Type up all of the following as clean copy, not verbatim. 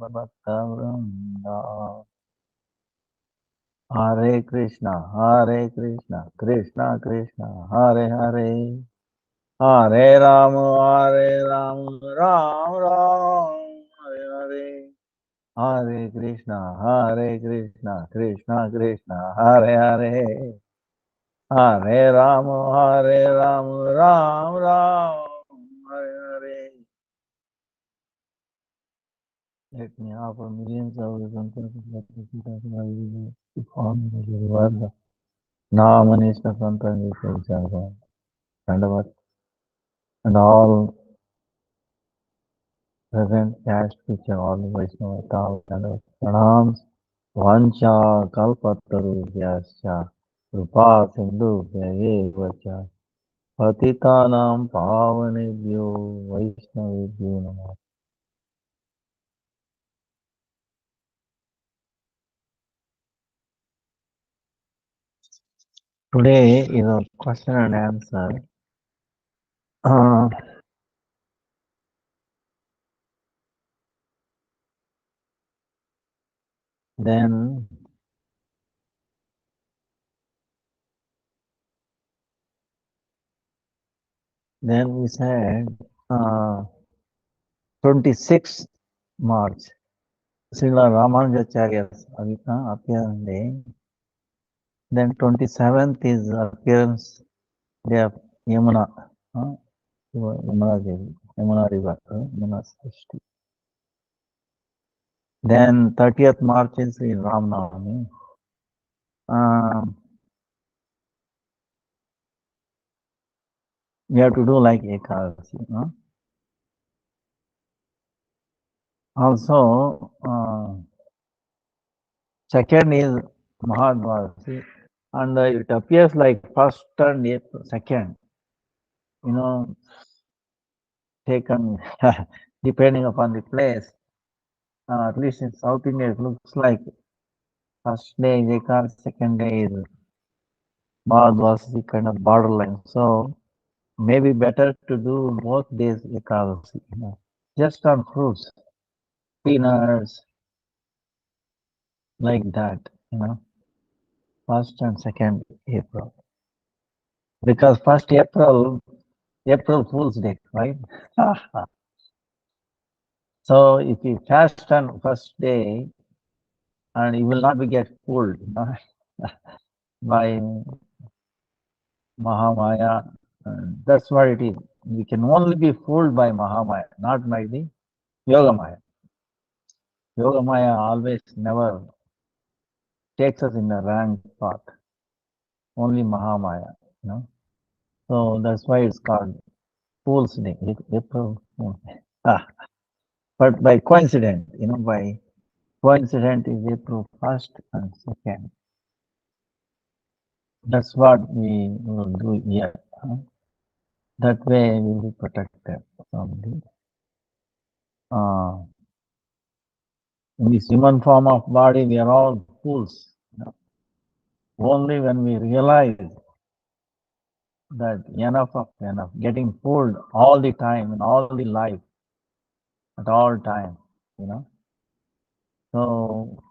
Bhakta-Vrinda. Hare Krishna, Krishna Krishna, Hare Hare, Hare Ram, Ram Ram, Hare Hare, Hare Krishna, Krishna Krishna, Hare Hare, Hare Ram, Ram Ram, Hare Hare. Let me offer millions of the to form the word. Namanishna Santani Sajjava Dandavat and all present caste feature all the Vaishnava Tal Dandavat Pranams Vancha Kalpataru Vyascha Rupa Sindhu Vacha Patitanam Pavanebhyo Vaishnavebhyo Namah. Today is a question and answer. Then we said 26th March, Srila Ramanujacharya's appearance day. Then 27th is appearance day of Yamuna, Yamuna Devi, Yamuna River, Yamuna Srishti. Then 30th March is Ram Navami. We have to do like Ekadasi. Also, second is Mahadvasi, and it appears like first and second, taken depending upon the place. At least in South India, it looks like first day is Ekadasi, second day is Mahadvasi, kind of borderline. So maybe better to do both days Ekadasi, just on fruits, peanuts, like that, first and second April. Because first April Fool's Day, right? So if you fast on first day, and you will not be get fooled by Mahamaya. That's what it is. We can only be fooled by Mahamaya, not by the Yogamaya. Yogamaya always never takes us in the wrong path. Only Mahamaya, So that's why it's called Fool's Day, April Fool. But by coincidence, by coincidence is April 1st and 2nd. That's what we will do here. That way we will be protected from the in this human form of body, we are all fools. Only when we realize that enough of enough, getting fooled all the time in all the life, at all time, So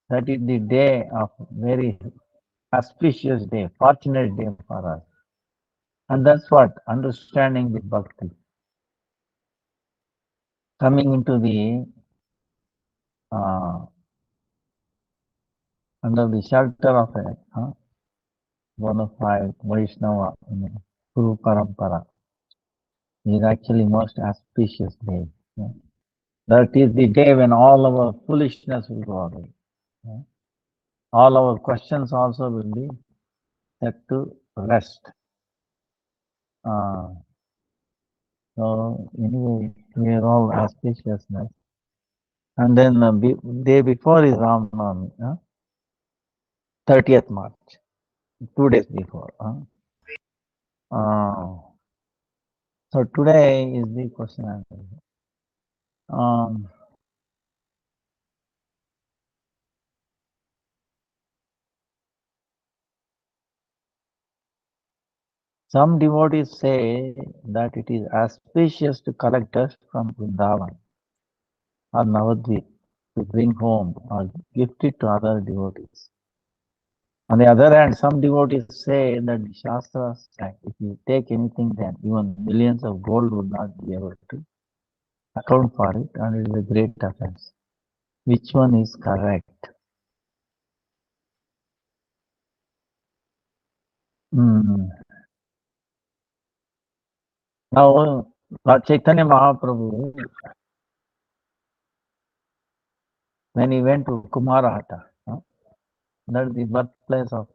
that is the day of very auspicious day, fortunate day for us. And that's what understanding the bhakti. Coming into the under the shelter of a bona fide Vaishnava, Guru Parampara, is actually most auspicious day. That is the day when all our foolishness will go away. All our questions also will be set to rest. So anyway, we are all auspiciousness. And then the day before is Ram Navami, 30th March, 2 days before. So today is the question and answer. Some devotees say that it is auspicious to collect dust from Vrindavan. or Navadvip to bring home or gift it to other devotees. On the other hand, some devotees say that the Shastras say if you take anything, then even millions of gold would not be able to account for it, and it is a great offense. Which one is correct? Hmm. Now, Lord Chaitanya Mahaprabhu, when he went to Kumarahata, that is the birthplace of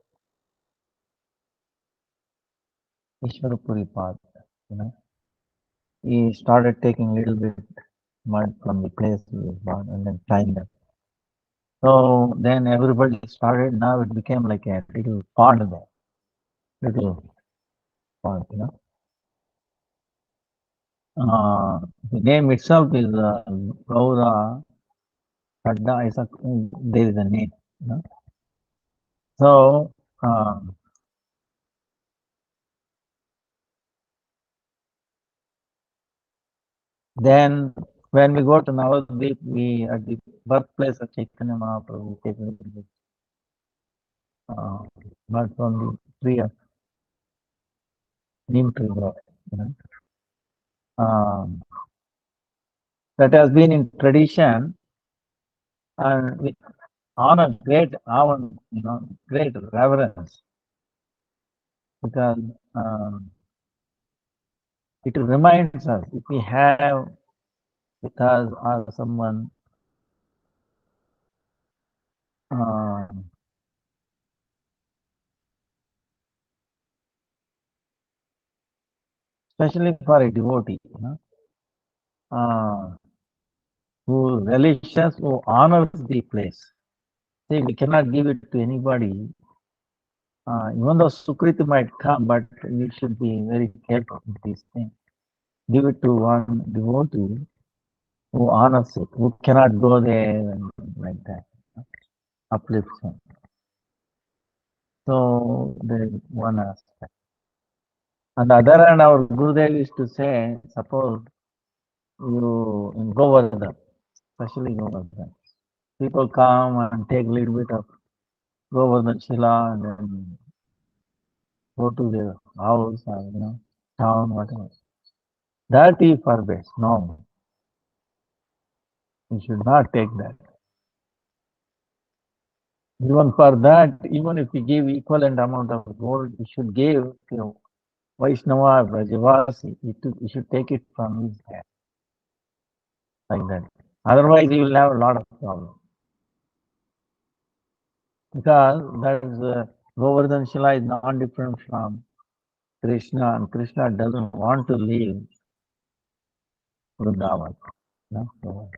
Ishwarapuri Pad, you know, he started taking little bit mud from the place he was born and then tying them. So then everybody started, now it became like a little pond there, little pond, you know. The name itself is Gaura Sadda, there is a name, you know. So, then when we go to Navadvip, we at the birthplace of Chaitanya Mahaprabhu, we take a little bit mud from the tree of neem tree there, you know. That has been in tradition and with honor, great honor, you know, great reverence, because it reminds us if we have with us or someone uh, especially for a devotee, you know, who relishes, who honors the place. See, we cannot give it to anybody. Even though Sukriti might come, but you should be very careful with these things. Give it to one devotee who honors it, who cannot go there and like that, uplifts him. So there is one aspect. On the other hand, our Gurudev used to say, suppose you in Govardhan, especially Govardhan, people come and take a little bit of Govardhan Shila and then go to their house or, you know, town, whatever. That is forbids. No, you should not take that. Even for that, even if we give equivalent amount of gold, we should give to Vaishnava, Brajavasi. You should take it from his hand, like that. Otherwise, you will have a lot of problems. Because that is Govardhan Shila is not different from Krishna, and Krishna doesn't want to leave Vrindavan. No? So,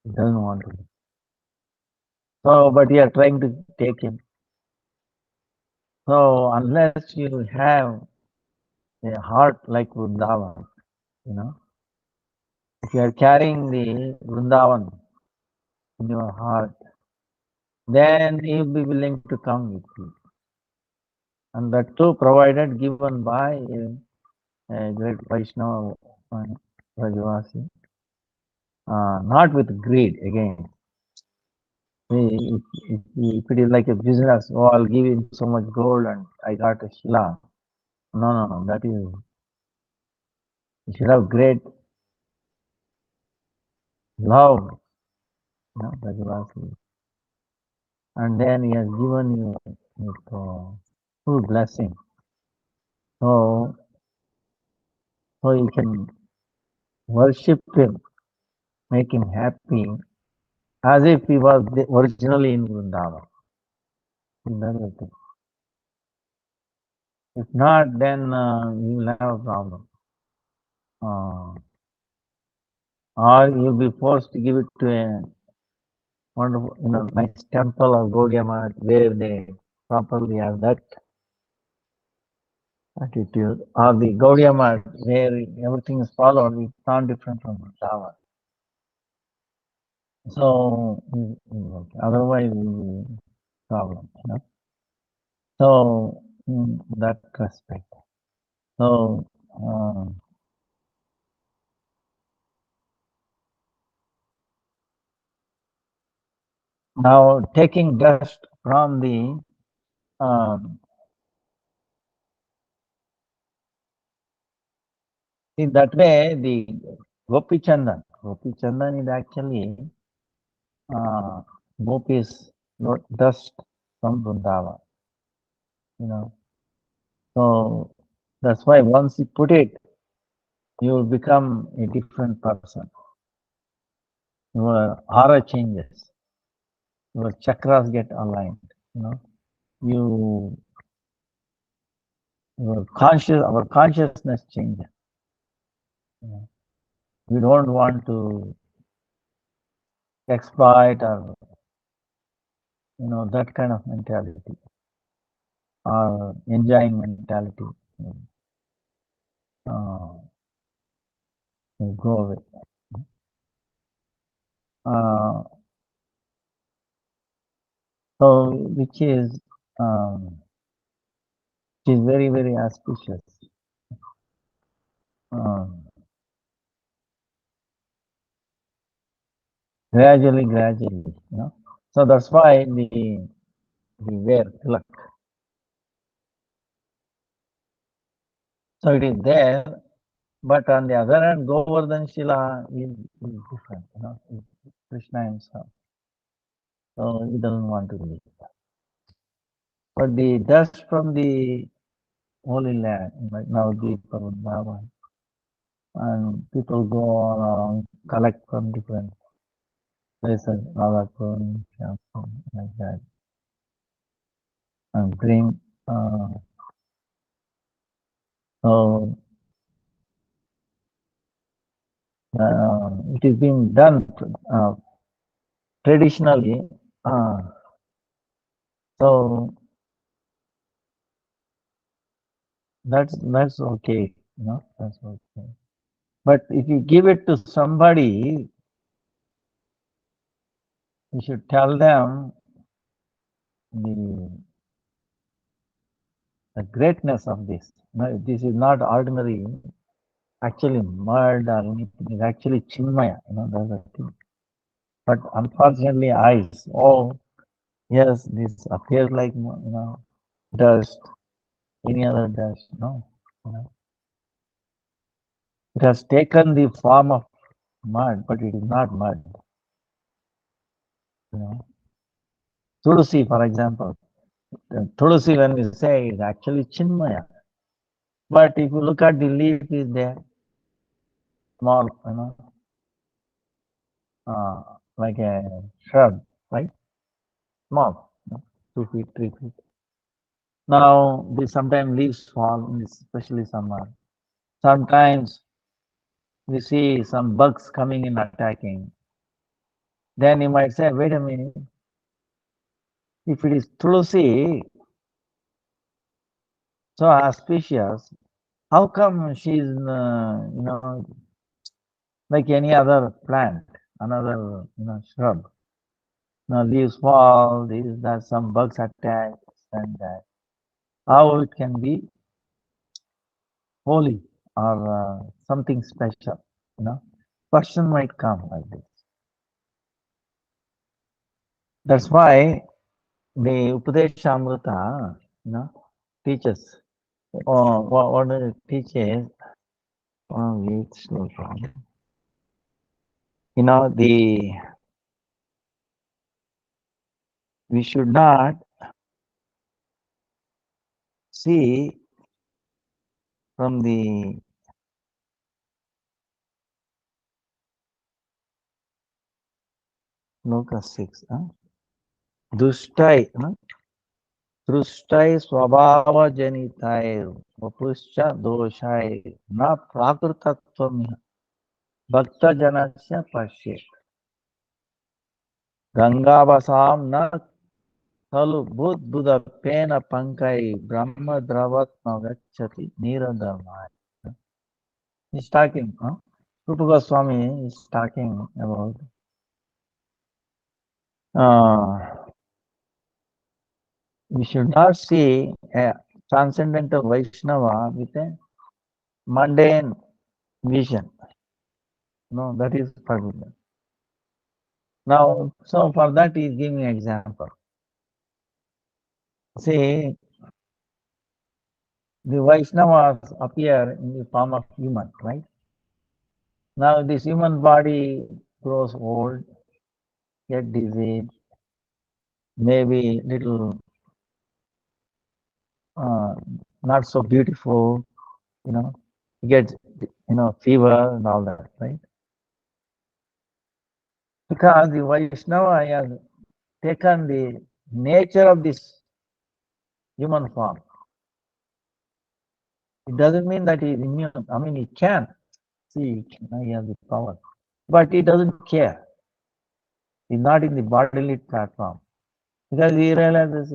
he doesn't want to leave. So, but you are trying to take him. So, unless you have a heart like Vrindavan, you know, if you are carrying the Vrindavan in your heart, then he will be willing to come with you. And that too provided given by a great Vaishnava, Brajavasi, not with greed again. If it is like a business, oh, I'll give him so much gold and I got a Shila. No. That is, you should have great love, you know, Brajavasi. And then he has given you with, full blessing. So, so you can worship him, make him happy, as if he was originally in Vrindavan. If not, then you will have a problem. Or you'll be forced to give it to a wonderful, you know, nice temple or Gaudiya Math where they properly have that attitude. Or the Gaudiya Math where everything is followed, it's not different from Vrindavan. So, otherwise, it will be problem, you know. So, in that respect. So, Now taking dust from the in that way, the Gopi Chandan is actually Gopi's dust from Vrindavan, you know. So that's why once you put it, you will become a different person. Your aura changes, your chakras get aligned, you know. You our consciousness changes. You know. We don't want to exploit or that kind of mentality or enjoying mentality. Will go away. Uh, so which is very, very auspicious. Gradually, you know. So that's why we wear tilak. So it is there, but on the other hand, Govardhan Shila is different, you know. It's Krishna himself. So he doesn't want to leave. But the dust from the Holy Land, like Navadvip or Vrindavan, and people go around, collect from different places, Radhakund, Shyamkund, like that, and bring. So it is being done traditionally. So that's okay, you know, that's okay. But if you give it to somebody, you should tell them the greatness of this. No, this is not ordinary, actually mud or anything. It's actually chinmaya, you know, that's the thing. But unfortunately, eyes. Oh, yes, this appears like dust, any other dust. No, you know. It has taken the form of mud, but it is not mud. You know, Tulsi, for example, Tulsi, when we say, is actually chinmaya. But if you look at the leaf, is there small, like a shrub, right? Small, 2 feet, 3 feet. Now, sometimes leaves fall, especially summer. Sometimes we see some bugs coming in attacking. Then you might say, wait a minute, if it is Tulsi, so auspicious, how come she's, like any other plant, another, shrub? Now leaves fall, that some bugs attack, and that. How it can be holy or something special, you know? Question might come like this. That's why the Upadeshamrita, teaches. What it teaches? It's no problem. We should not see from the Loka 6. Dushtai, Drustai Swabhava Janitai, Vapuscha Doshai, Na Prakritatvam Bhakta Janasya Pashyet. Gangavasam na kalu buddha pena pankai brahma dravat nagachati niradhamai. He's talking, Rupa Goswami is talking about we should not see a transcendental Vaishnava with a mundane vision. No, that is forbidden. Now, so for that he is giving an example. See, the Vaishnavas appear in the form of human, right? Now this human body grows old, get disease, maybe little uh, not so beautiful, you know, get fever and all that, right? Because the Vaishnava has taken the nature of this human form. It doesn't mean that he is immune. I mean, he can. See, he has the power. But he doesn't care. He's not in the bodily platform. Because he realizes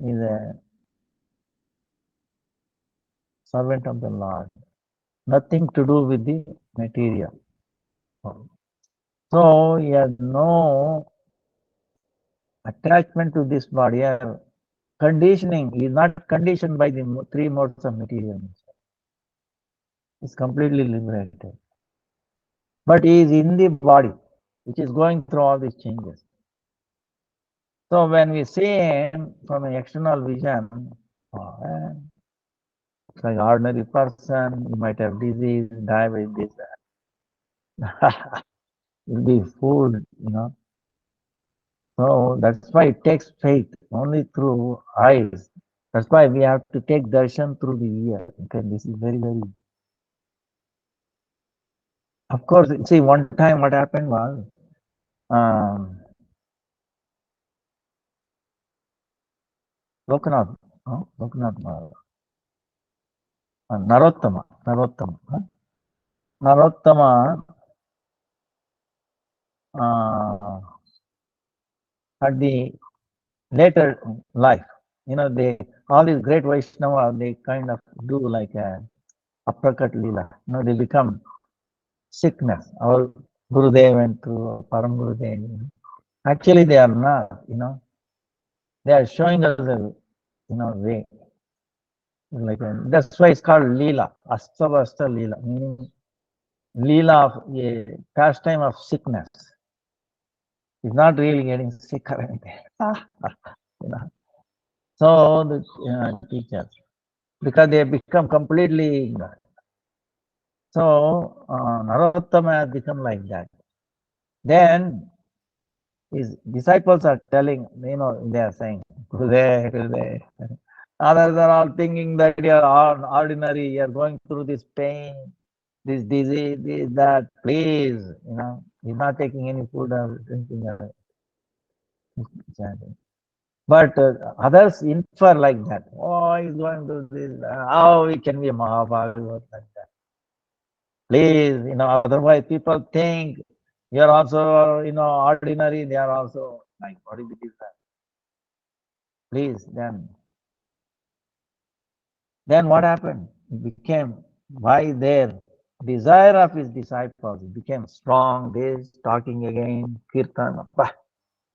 he's a servant of the Lord. Nothing to do with the material. So he has no attachment to this body or conditioning. He is not conditioned by the three modes of material. He's completely liberated. But he is in the body, which is going through all these changes. So when we see him from an external vision, it's like ordinary person, he might have disease, die with this. He'll be fooled, So that's why it takes faith only through eyes. That's why we have to take darshan through the ear. Okay, this is very, very. Of course, see, one time what happened was, Lokanath, Narottama, at the later life, they all these great Vaishnava, they kind of do like a aprakat lila. They become sickness. Our Gurudev went through Param Gurudev. Actually, they are not. They are showing us a way. Like that's why it's called lila, astavasta lila, meaning lila of a pastime of sickness. He's not really getting sick or anything. So the teachers, because they become completely ignorant. So Narottama has become like that. Then his disciples are telling, they are saying, Gurudev, Gurudev. Others are all thinking that you are ordinary, you are going through this pain, this disease, this, that. Please, he's not taking any food or drinking or chanting. But others infer like that. Oh, he's going to this. How he can be a Mahabharata like that? Please, otherwise people think you're also, ordinary. They are also like, what is it? Please, then what happened? It became by their desire of his disciples. It became strong. This talking again, kirtan,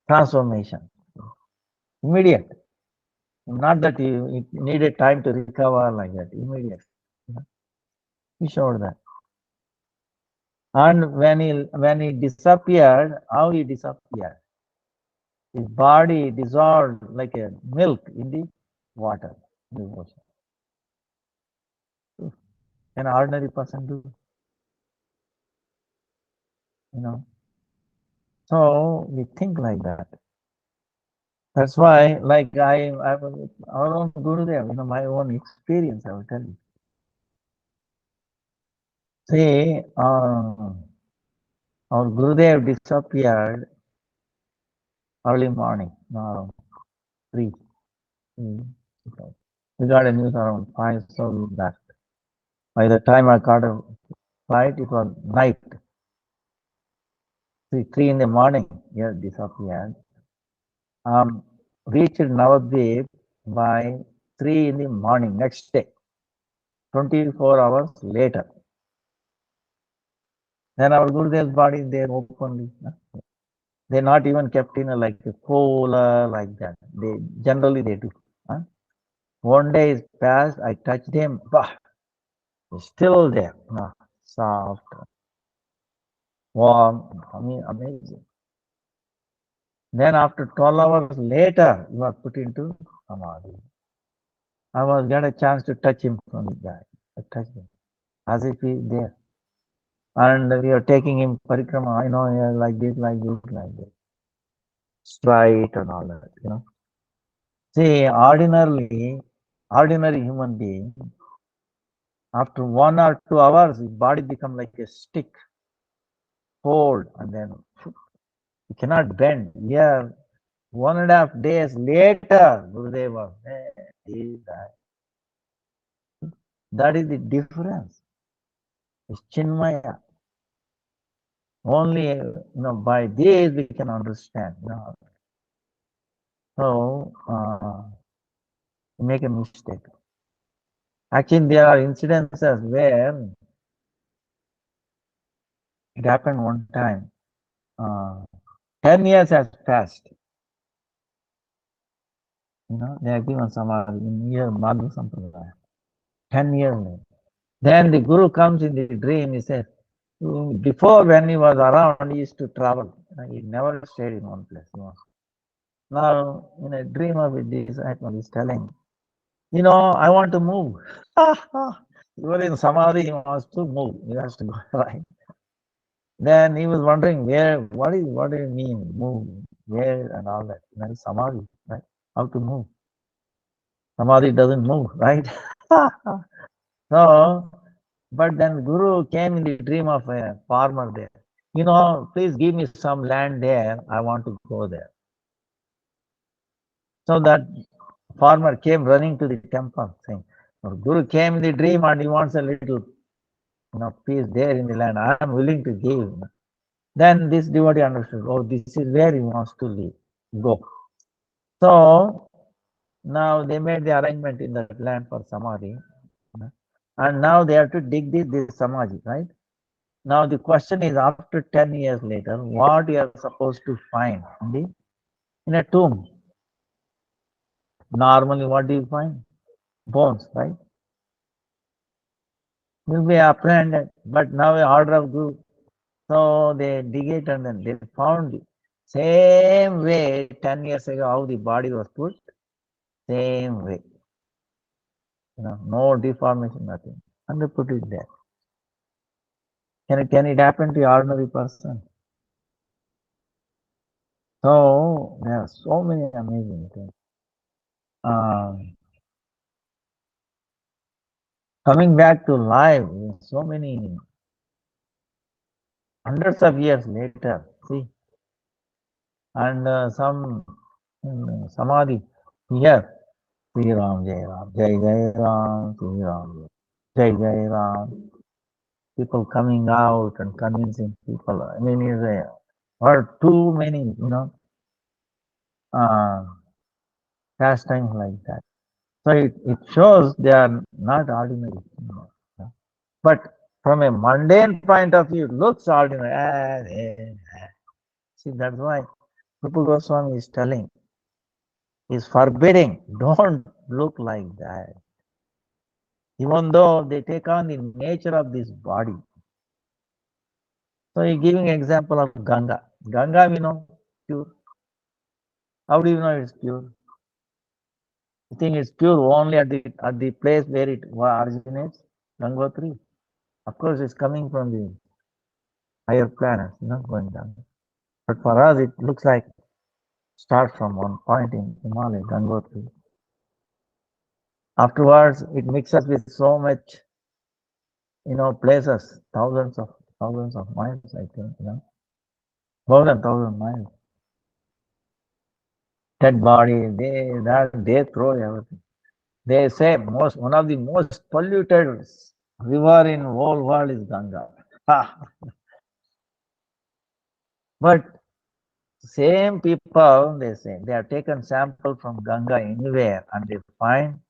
transformation, immediate. Not that it needed time to recover like that. Immediate. He showed that. And when he disappeared, how he disappeared? His body dissolved like a milk in the water, in the ocean. An ordinary person do, So we think like that. That's why, like our own Gurudev, my own experience, I will tell you. See, our Gurudev disappeared early morning, around 3. We got a news around 5, so that by the time I got a flight, it was night. 3 in the morning, he had disappeared. Reached Navadvip by 3 in the morning next day, 24 hours later. Then our Gurudev's body is there openly. They're not even kept in a cooler like that. They generally they do. One day is passed, I touched him, he's still there. Soft. Wow, I mean, amazing. Then after 12 hours later, he was put into Samadhi. I was get a chance to touch him from the back. I touched him as if he there. And we are taking him parikrama, yeah, like this, like this, like this. Straight and all that, See, ordinary human being, after 1 or 2 hours, his body become like a stick, cold, and then he cannot bend. Yeah, 1.5 days later, Gurudev was there. He died. That is the difference. It's Chinmaya. Only by this we can understand. So we make a mistake. Actually, there are incidences where it happened one time. 10 years has passed. They are given samadhi in year Madhu Sampradaya. 10 years later. Then the Guru comes in the dream. He says, before when he was around, he used to travel. He never stayed in one place. Now, in a dream of this, he's telling, I want to move. Even in Samadhi, he wants to move. He has to go right. Then he was wondering what do you mean, move, where and all that. That is Samadhi, right? How to move. Samadhi doesn't move, right? So, but then Guru came in the dream of a farmer there. Please give me some land there. I want to go there. So that farmer came running to the temple saying, Guru came in the dream and he wants a little peace there in the land. I am willing to give. Then this devotee understood, this is where he wants to live, go. So now they made the arrangement in that land for Samadhi. And now they have to dig this Samadhi, right? Now the question is, after 10 years later, what you are supposed to find in a tomb? Normally, what do you find? Bones, right? Will be apprehended. But now a order of Guru. So they dig it and then they found the same way 10 years ago how the body was put, same way. No deformation, nothing. And they put it there. Can it happen to an ordinary person? So there are so many amazing things. Coming back to life, so many hundreds of years later, see, and some Samadhi here, Sri Ram, Jai Ram, Jai Jai Ram, Sri Ram, Jai Jai Ram. People coming out and convincing people. I mean, there are too many, pastimes like that. So it shows they are not ordinary. But from a mundane point of view, it looks ordinary. See, that's why Rupa Goswami is telling, is forbidding, don't look like that. Even though they take on the nature of this body. So he's giving example of Ganga. Ganga, we know, pure. How do you know it's pure? You think it's pure only at the place where it originates, Gangotri? Of course, it's coming from the higher planets, going down. But for us, it looks like start from one point in Himalaya, Gangotri. Afterwards, it mixes with so much, places, thousands of miles, I think, more than 1,000 miles. Dead body, they throw everything. They say one of the most polluted river in whole world is Ganga. But same people, they say, they have taken sample from Ganga anywhere and they find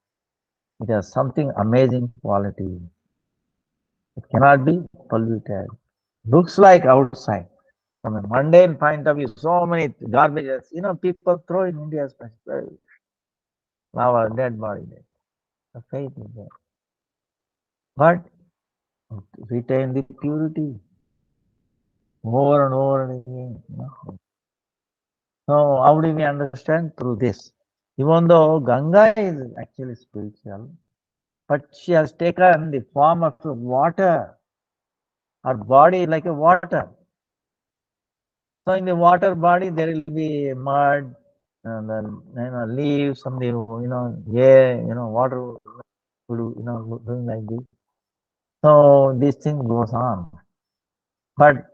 it has something amazing quality. It cannot be polluted. Looks like outside. From a mundane point of view, so many garbages, people throw in India, especially. Now a dead body there. The faith is there. But retain the purity. over and over and again. So how do we understand? Through this. Even though Ganga is actually spiritual, but she has taken the form of water. Her body is like a water. So in the water body there will be mud, and then leaves, something, air, water, doing like this. So this thing goes on. But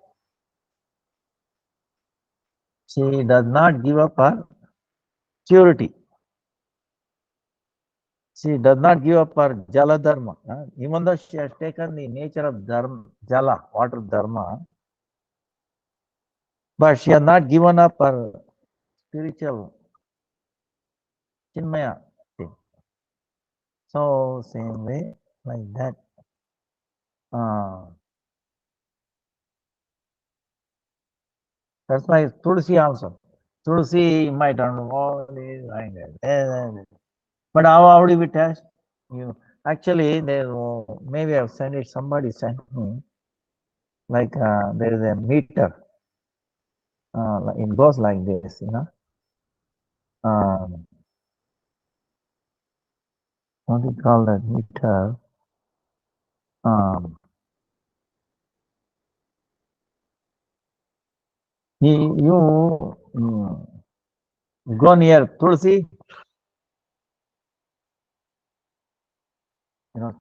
she does not give up her purity. She does not give up her jala dharma. Even though she has taken the nature of dharma, jala, water dharma, but she has not given up her spiritual chinmaya thing. So same way, like that. That's why Tulsi also. Tulsi might not know all this, like that. But how do we test? You actually there maybe I've sent it. Somebody sent me like there is a meter. It goes like this, Um, what do you call that meter? Um, you go near Tulsi,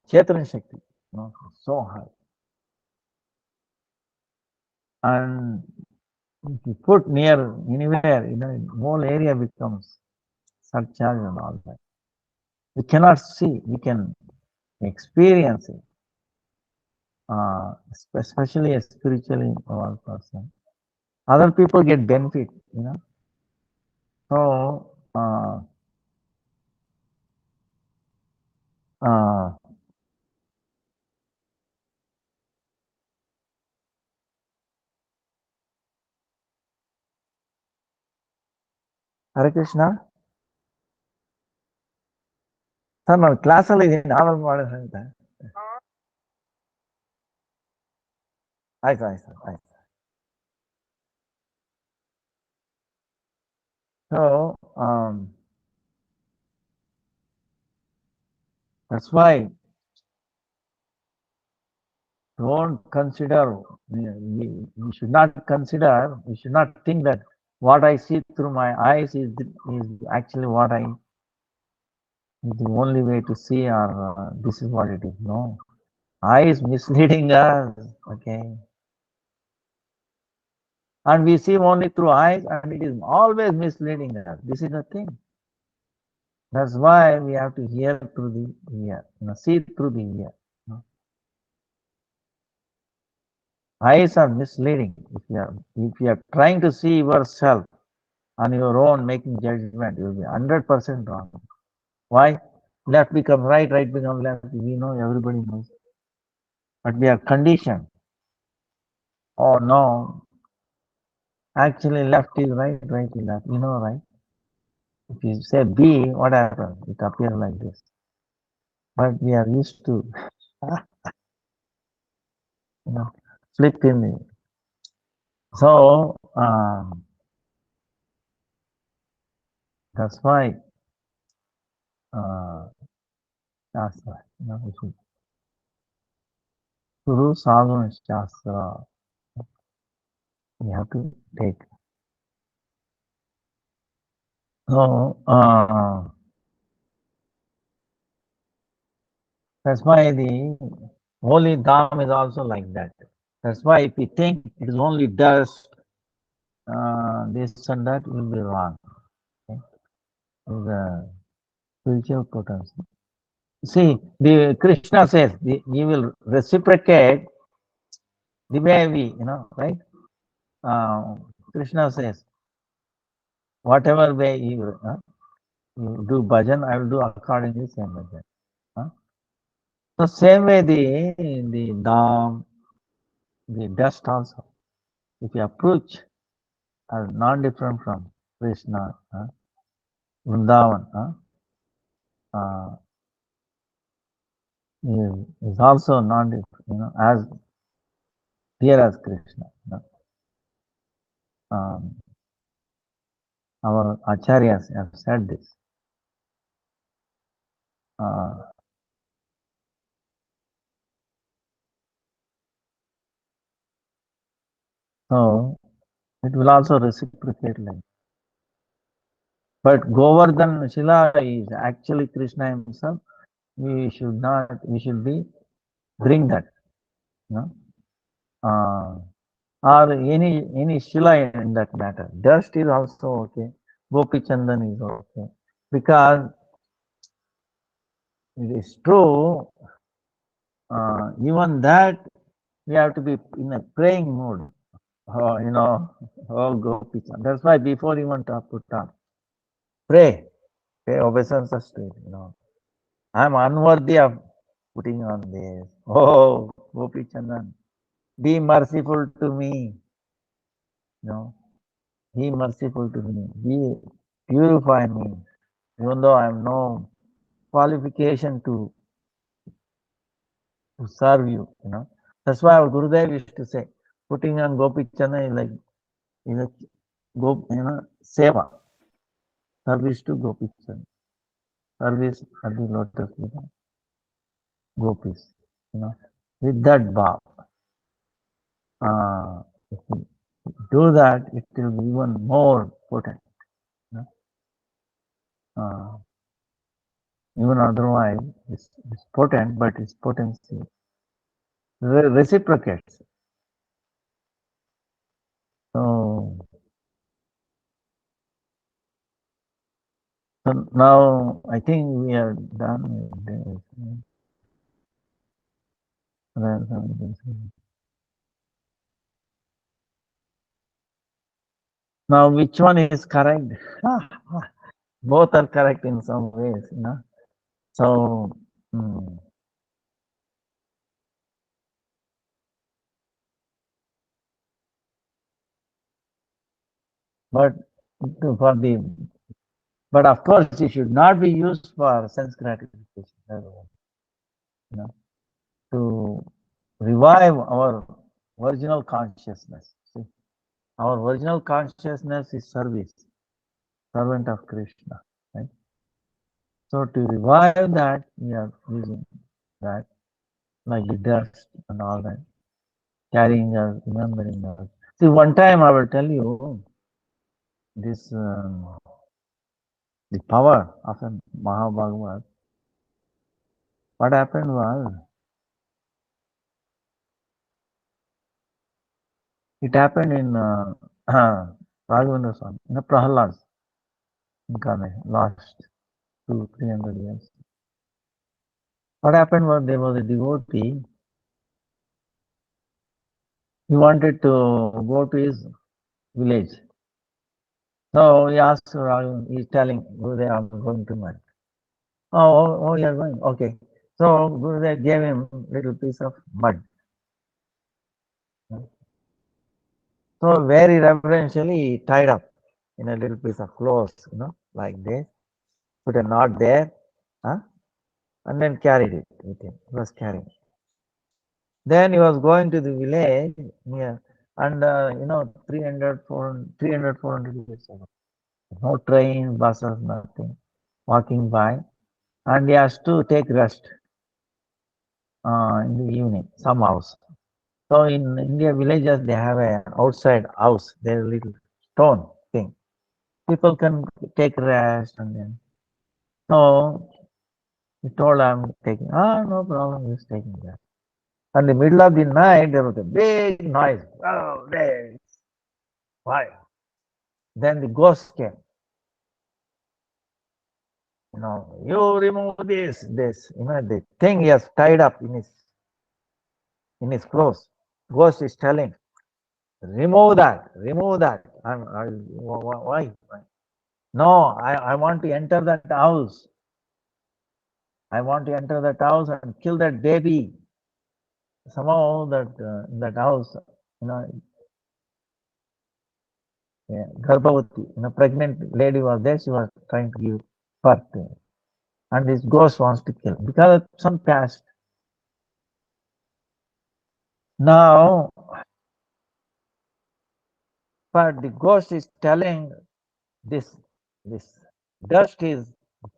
Chaitanya Shakti, so high. And if you put near anywhere, whole area becomes surcharged and all that. We cannot see, we can experience it. Especially a spiritually involved person. Other people get benefit, So, Hare Krishna. Sir ನಾನು ಕ್ಲಾಸಲ್ಲಿ ಇದ್ದೀನಿ, ಆಮೇಲೆ ಮಾಡೋದು ಅಂತ. ಆಯ್ತು ಆಯ್ತು ಆಯ್ತು. So, that's why don't consider, we should not consider, we should not think that what I see through my eyes is actually what is the only way to see, or this is what it is. No. Eye is misleading us, okay? And we see only through eyes, and it is always misleading us. This is the thing. That's why we have to hear through the ear, see through the ear. Eyes are misleading. If you are trying to see yourself on your own, making judgment, you will be 100% wrong. Why? Left become right, right become left. We know, everybody knows. But we are conditioned. Oh no, actually left is right, right is left. Right? If you say B, what happens? It appears like this. But we are used to, flip in it. So, that's why, Shastra, we should Guru Sadhana Shastra, we have to take. So, that's why the holy Dham is also like that. That's why if we think it is only dust, this and that, will be wrong. Okay? The spiritual potency. See, the Krishna says he will reciprocate the way we, right? Krishna says, whatever way you do bhajan, I will do accordingly same like that. So same way the dham, the dust also, if you approach, are non-different from Krishna, Vrindavan, is also non-different, as dear as Krishna. Um, our acharyas have said this. So it will also reciprocate like. But Govardhan Shila is actually Krishna himself. We should not. We should be bring that. You know, or any Shila in that matter. Dust is also okay. Gopi Chandan is okay because it is true. Even that we have to be in a praying mood. Oh Gopi Chandan. That's why before even to put on, pray obeisance straight. I'm unworthy of putting on this. Oh, Gopi Chandan, be merciful to me. Be merciful to me. Be purify me. Even though I have no qualification to serve you. That's why our Gurudev used to say, putting on Gopi Chandan is like seva, service to Gopi Chandan, service at the lotus feet of gopis. With that bhav. If you do that, it will be even more potent. Even otherwise, it's potent, but its potency reciprocates. So now I think we are done with this. Now, which one is correct? Both are correct in some ways, So, but but of course, it should not be used for sense gratification. To revive our original consciousness. See, our original consciousness is service, servant of Krishna. Right? So to revive that, we are using that, like the dust and all that, carrying us, remembering us. See, one time I will tell you this, the power of a Mahabhagavat. What happened was, it happened in Raghavendra Swami, in a Prahalad's incarnation, last 200-300 years. What happened was, there was a devotee. He wanted to go to his village. So he asked Raghavan, he's telling Gurudev, I'm going to my. Oh, you are going? Okay. So Gurudev gave him a little piece of mud. So very reverentially he tied up in a little piece of cloth, like this, put a knot there, and then carried it with him. He was carrying it. Then he was going to the village near, and 300, 400 years ago. No trains, buses, nothing. Walking by, and he has to take rest in the evening, some house. So in India villages, they have a outside house. There's a little stone thing. People can take rest, and then. So he told, I'm taking. No problem. He's taking rest. In the middle of the night, there was a big noise. Oh, there. Why? Then the ghost came. You remove this. The thing he has tied up in his clothes. Ghost is telling, remove that. And why? No, I want to enter that house. I want to enter that house and kill that baby. Somehow that in that house, Garbhavati, pregnant lady was there. She was trying to give birth to him. And this ghost wants to kill because of some past. Now, But the ghost is telling this this dust is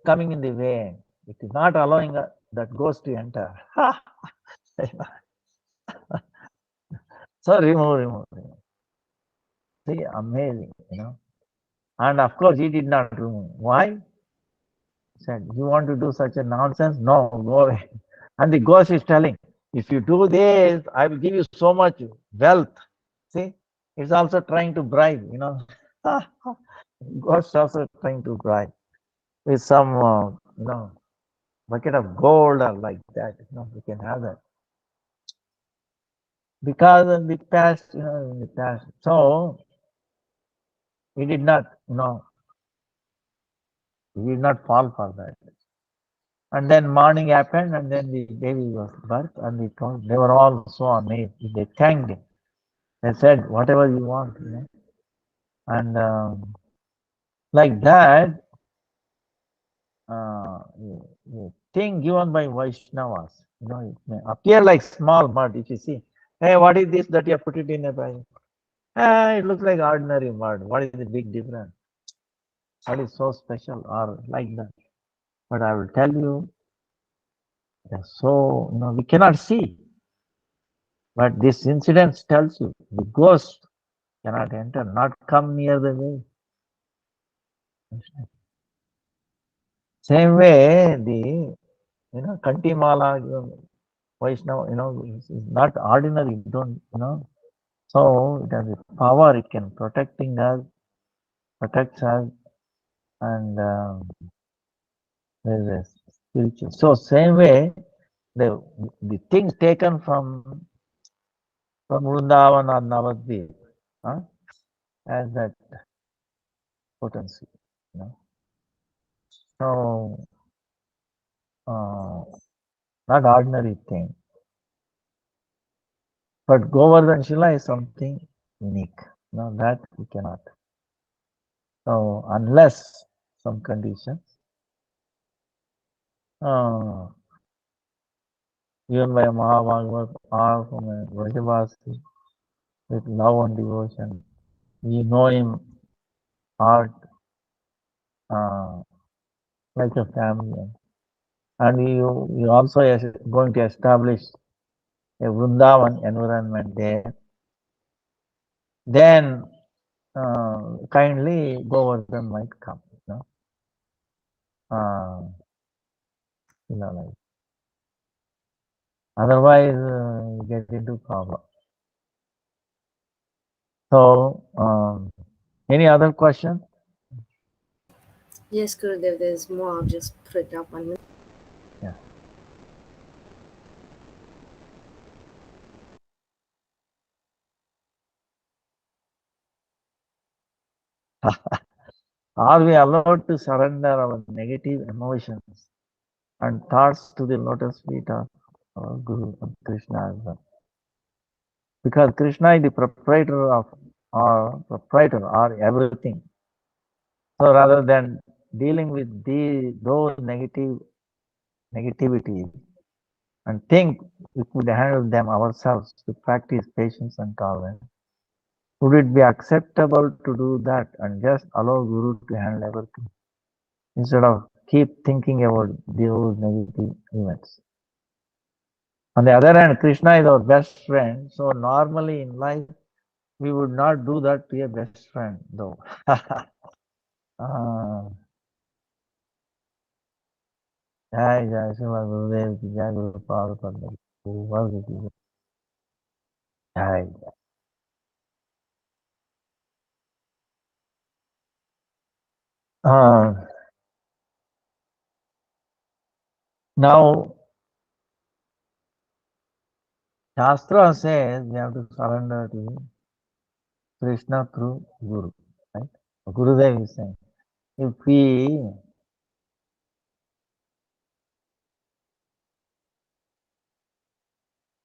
coming in the way. It is not allowing that ghost to enter. So remove. See, amazing. And of course, he did not remove. Why? He said, you want to do such a nonsense? No, go away. And the ghost is telling, if you do this, I will give you so much wealth. See, it's also trying to bribe. Ghost also trying to bribe with some, bucket of gold or like that. We can have that. Because in the past. So, he did not, he did not fall for that. And then morning happened, and then the baby was birth, and they were all so amazed. They thanked him. They said, whatever you want. And like that, thing given by Vaishnavas, it may appear like small mud. If you see, hey, what is this that you have put it in a Bible? It looks like ordinary mud. What is the big difference? What is so special or like that? But I will tell you, so we cannot see. But this incident tells you the ghost cannot enter, not come near the way. Same way, the Kantimala, Vaishnava, is not ordinary. Don't. So it has a power. It can protects us, and there is a spiritual. So same way, the things taken from Vrindavan or Navadvip has that potency. So not ordinary thing. But Govardhan Shila is something unique. That we cannot. So unless some conditions, given by a Mahabhagavad or from a Vrajavasi with love and devotion, we know him art like a family. And you also going to establish a Vrindavan environment there. Then kindly Govardhan might come. Like otherwise you get into problem. So any other question? Yes, Gurudev, there's more. I'll just put it up on. Yeah. Are we allowed to surrender our negative emotions and thoughts to the lotus feet of our Guru and Krishna as well? Because Krishna is the proprietor or everything. So rather than dealing with those negativity and think we could handle them ourselves to practice patience and tolerance, would it be acceptable to do that and just allow Guru to handle everything instead of keep thinking about those negative events? On the other hand, Krishna is our best friend, so normally in life we would not do that to a best friend, though. Jai Jai Shiva Gurudev Ki Jai Guru Prabhupada Ki Jai. Now, Shastra says we have to surrender to Krishna through Guru, right? Gurudev is saying, if we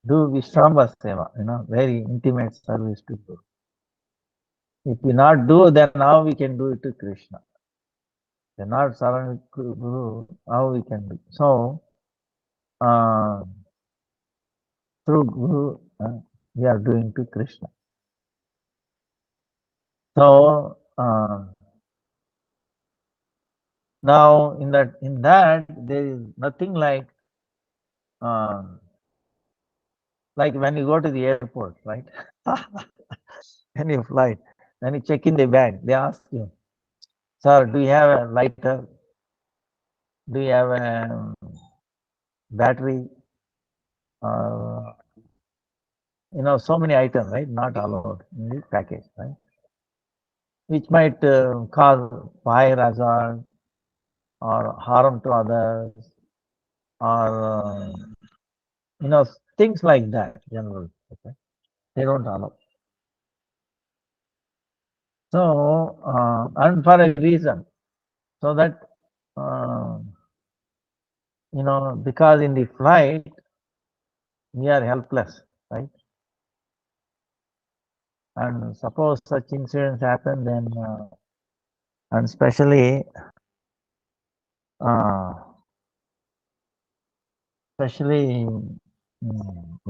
do Vishramba Seva, very intimate service to Guru. If we not do, then now we can do it to Krishna. If we not surrender to Guru, how we can do? So, through Guru, we are doing to Krishna. So now in that there is nothing um, like when you go to the airport, right? When you fly, when you check in the bag, they ask you, "Sir, do you have a lighter? Do you have a battery? Uh, so many items, right? Not allowed in the package, right? Which might cause fire hazard or harm to others, or things like that. Generally, okay? They don't allow. So, and for a reason, so that uh, because in the flight we are helpless, right? And suppose such incidents happen, then and uh, especially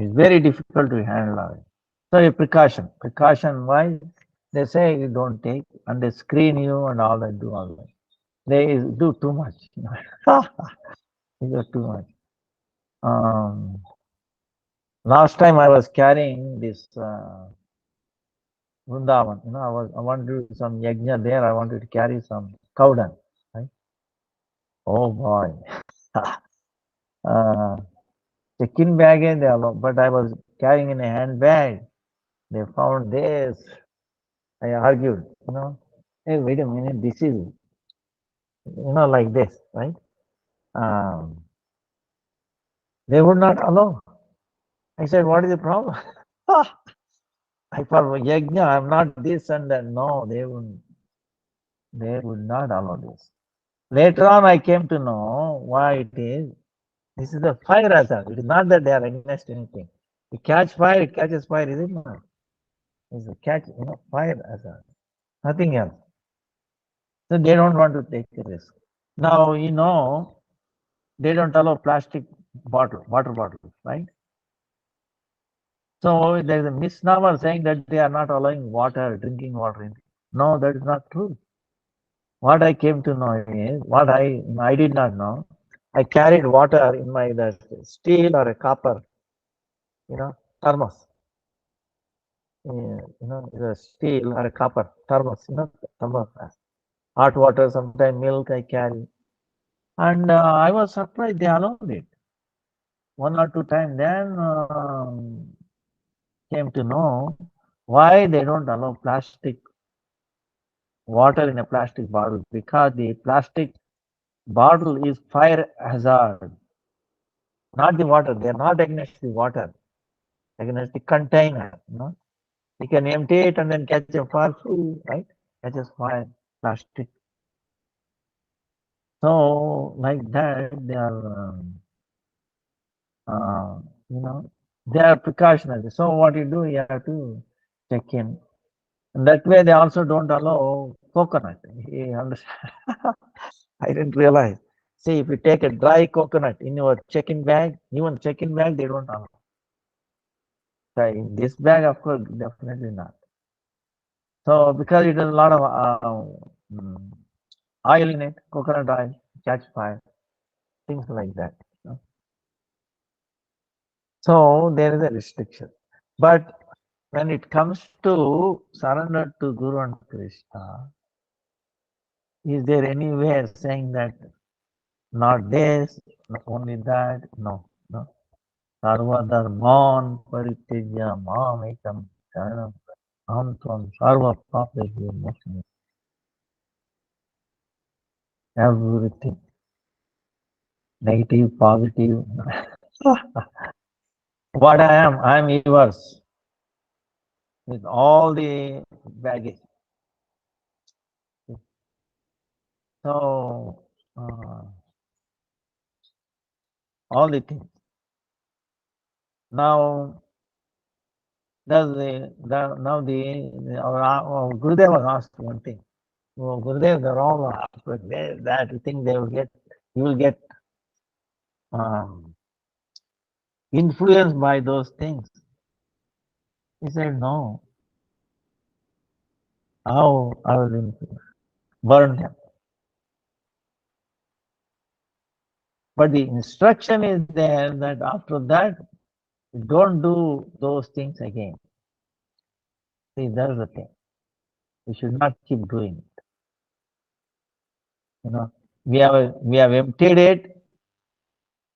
it's very difficult to handle it. So a precaution wise, they say you don't take, and they screen you and all that, do all that. They do too much. They do too much. Last time I was carrying this Vrindavan, I wanted to do some yajna there. I wanted to carry some cow dung. Right? Oh boy. uh, Check-in baggage they allow, but I was carrying in a handbag. They found this. I argued, hey, wait a minute, this is, like this, right? Um, they would not allow. I said, what is the problem? I thought, yajna, I'm not this and that. No, they would not allow this. Later on, I came to know why it is. This is a fire hazard. It is not that they are against anything. You catch fire, it catches fire, is it not? It's a catch, fire hazard. Nothing else. So they don't want to take a risk. Now, they don't allow plastic water bottles, right? So there is a misnomer saying that they are not allowing water, drinking water. No, that is not true. What I came to know is, what I did not know, I carried water in my steel or a copper, thermos. The steel or a copper thermos, thermos. Hot water, sometimes milk I carry. And I was surprised they allowed it. One or two times, then came to know why they don't allow plastic water in a plastic bottle, because the plastic bottle is fire hazard, not the water. They are not against the water, against the container. You can empty it and then catch a fire free, right? Catches fire, plastic. So like that, they are, uh, you know, they are precautionary. So what you do, you have to check in. And that way, they also don't allow coconut. You understand? I didn't realize. See, if you take a dry coconut in your check-in bag, even check-in bag, they don't allow. So in this bag, of course, definitely not. So because it has a lot of oil in it, coconut oil, catch fire, things like that. So there is a restriction. But when it comes to surrender to Guru and Krishna, is there any way of saying that not this, not only that? No, no. Sarva dharman paritijya mamekam sharanam aham tvam sarva papeshu moksha. Everything, negative, positive. What I am yours with all the baggage. So, all the things. Now, now our Gurudev was asked one thing. Oh, Gurudev, they're all that thing they will get, you will get um, influenced by those things. He said, no, How I will burn them. But the instruction is there that after that, don't do those things again. See, that's the thing. We should not keep doing it. You know, we have emptied it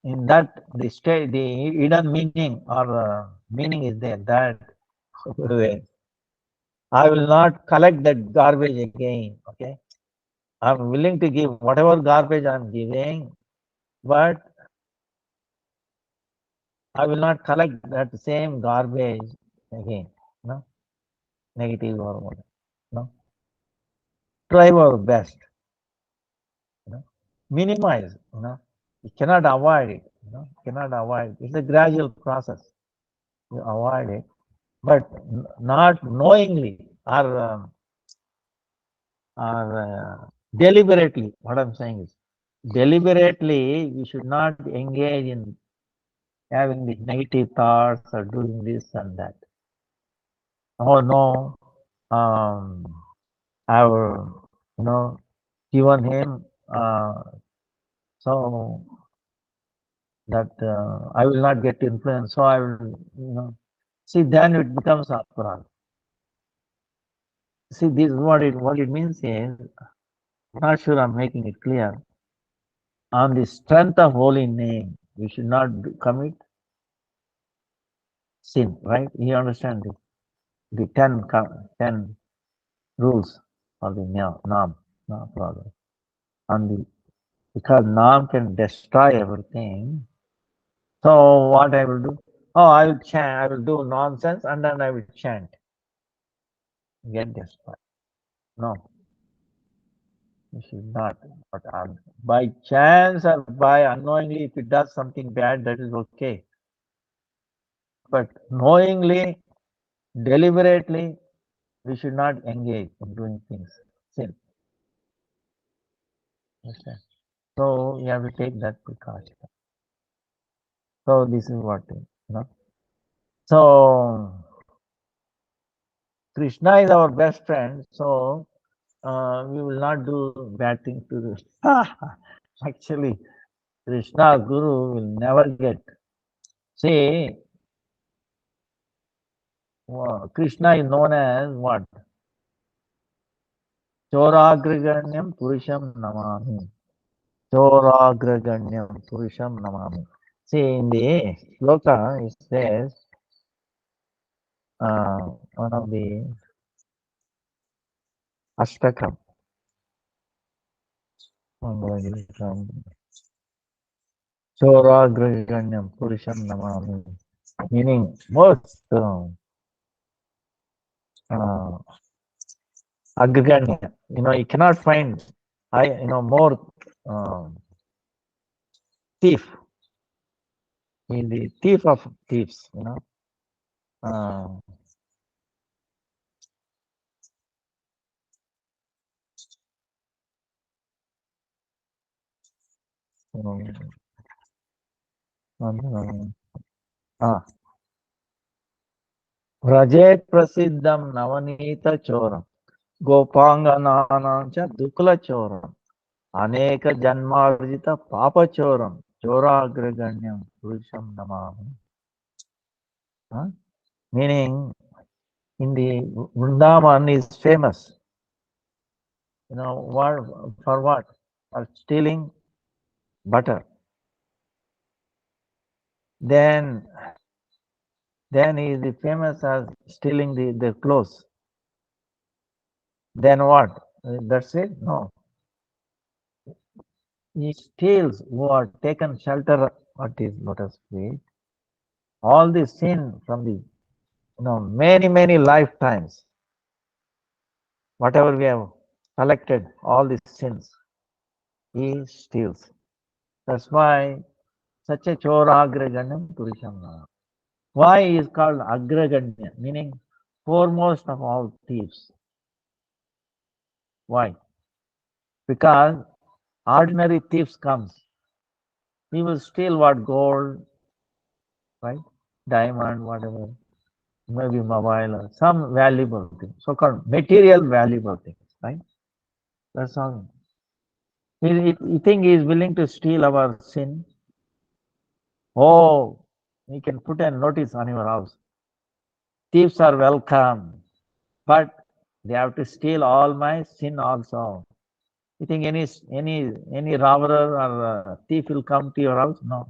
in that the state, the hidden meaning or meaning is there that I will not collect that garbage again. Okay, I'm willing to give whatever garbage I'm giving, but I will not collect that same garbage again. No, negative or whatever. No, try our best. You know, minimize. You cannot avoid it. Cannot avoid. It's a gradual process. You avoid it, but not knowingly or deliberately. What I'm saying is, deliberately we should not engage in having the negative thoughts or doing this and that. Oh no, I've given him so that I will not get influenced. So I will, see. Then it becomes aparad. See, this is what it means is. Not sure I'm making it clear. On the strength of holy name, we should not commit sin, right? You understand this? The 10 rules of the Nam, no problem. On the because Nam can destroy everything. So what I will do? Oh, I will chant. I will do nonsense and then I will chant. Get destroyed. No, you should not. But by chance or by unknowingly, if it does something bad, that is okay. But knowingly, deliberately, we should not engage in doing things. Sin. Understand? So you have to take that precaution. So this is what So Krishna is our best friend. So we will not do bad things to this. Actually, Krishna Guru will never get. See, Krishna is known as what? Choragraganyam Purusham Namami. Choragraganyam Purusham Namami. See, in the sloka, it says, one of the Ashtakam. Choragraganyam Purusham Namami. Meaning, most agraganya. You cannot find, more thief. He's the thief of thieves, Uh, Vrajet prasiddham navanita choram. Gopangananam cha dukla choram. Aneka janmarjita papa choram. Choragraganyam purusham namami. Meaning, in the Vrindavan is famous. What for what? For stealing butter. Then he is famous as stealing the clothes. Then what? That's it? No. He steals who are taken shelter at his lotus feet. All the sin from the many lifetimes. Whatever we have collected, all these sins, he steals. That's why such a chora agraganyam purusham. Why he is called agraganya, meaning foremost of all thieves. Why? Because ordinary thieves comes. He will steal what gold, right? Diamond, whatever. maybe mobile, or some valuable thing, so-called material valuable things, right? That's all. You think he is willing to steal our sin? Oh, he can put a notice on your house. Thieves are welcome, but they have to steal all my sin also. You think any robber or thief will come to your house? No.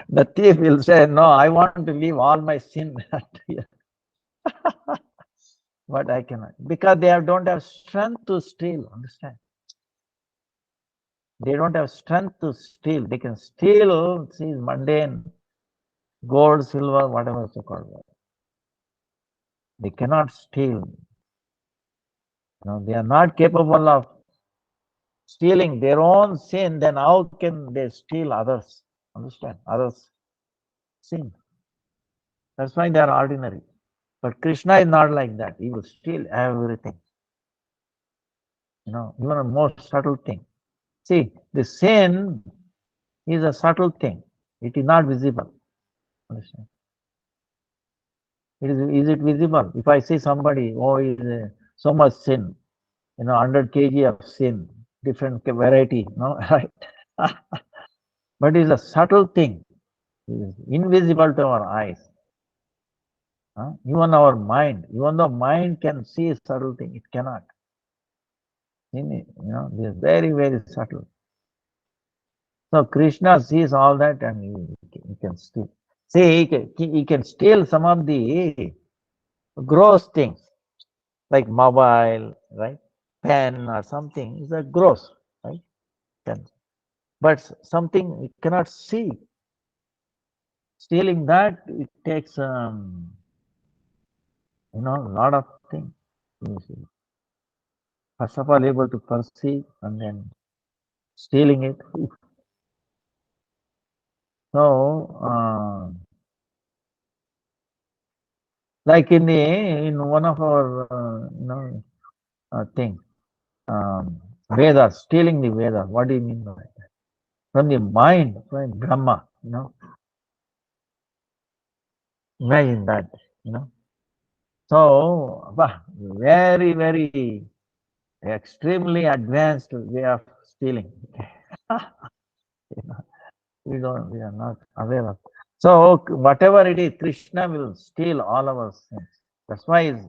The thief will say, "No, I want to leave all my sin." But I cannot because don't have strength to steal. Understand? They don't have strength to steal. They can steal, see, mundane, gold, silver, whatever so called. They cannot steal. They are not capable of stealing their own sin. Then how can they steal others? Understand? Others' sin. That's why they are ordinary. But Krishna is not like that. He will steal everything. Even a most subtle thing. See, the sin is a subtle thing. It is not visible. Understand? Is it visible? If I see somebody, oh, is so much sin, 100 kg of sin, different variety, no, right? But it's a subtle thing. It is invisible to our eyes. Even our mind, even though mind can see a subtle thing, it cannot. It is very, very subtle. So Krishna sees all that and he can steal. See, he can steal some of the gross things like mobile, right? Pen or something is a gross, right? Pen. But something you cannot see. Stealing that, it takes, a lot of things. First of all, able to perceive and then stealing it. So, like in one of our, thing, Vedas, stealing the Vedas. What do you mean by that? From the mind, from Brahma, Imagine that, So, very, very extremely advanced way of stealing. We are not aware of. So, whatever it is, Krishna will steal all our sins. That's why he's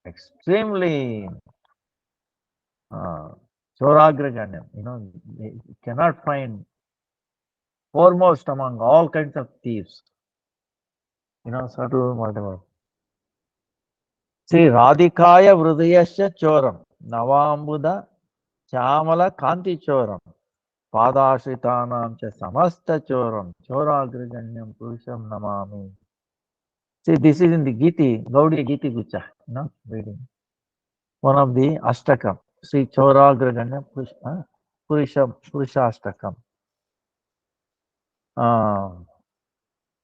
extremely Choragraganyam. They cannot find foremost among all kinds of thieves. Subtle, whatever. See, Radhikaya Vrudayasya Choram, Navambuda Chamala Kanti Choram, Padashritanam cha Samasta Choram, Choragraganyam Purusham Namami. See, this is in the Giti, Gaudiya Giti Gucha, reading. One of the Ashtakam, Sri Choragraganyam Purusha Ashtakam.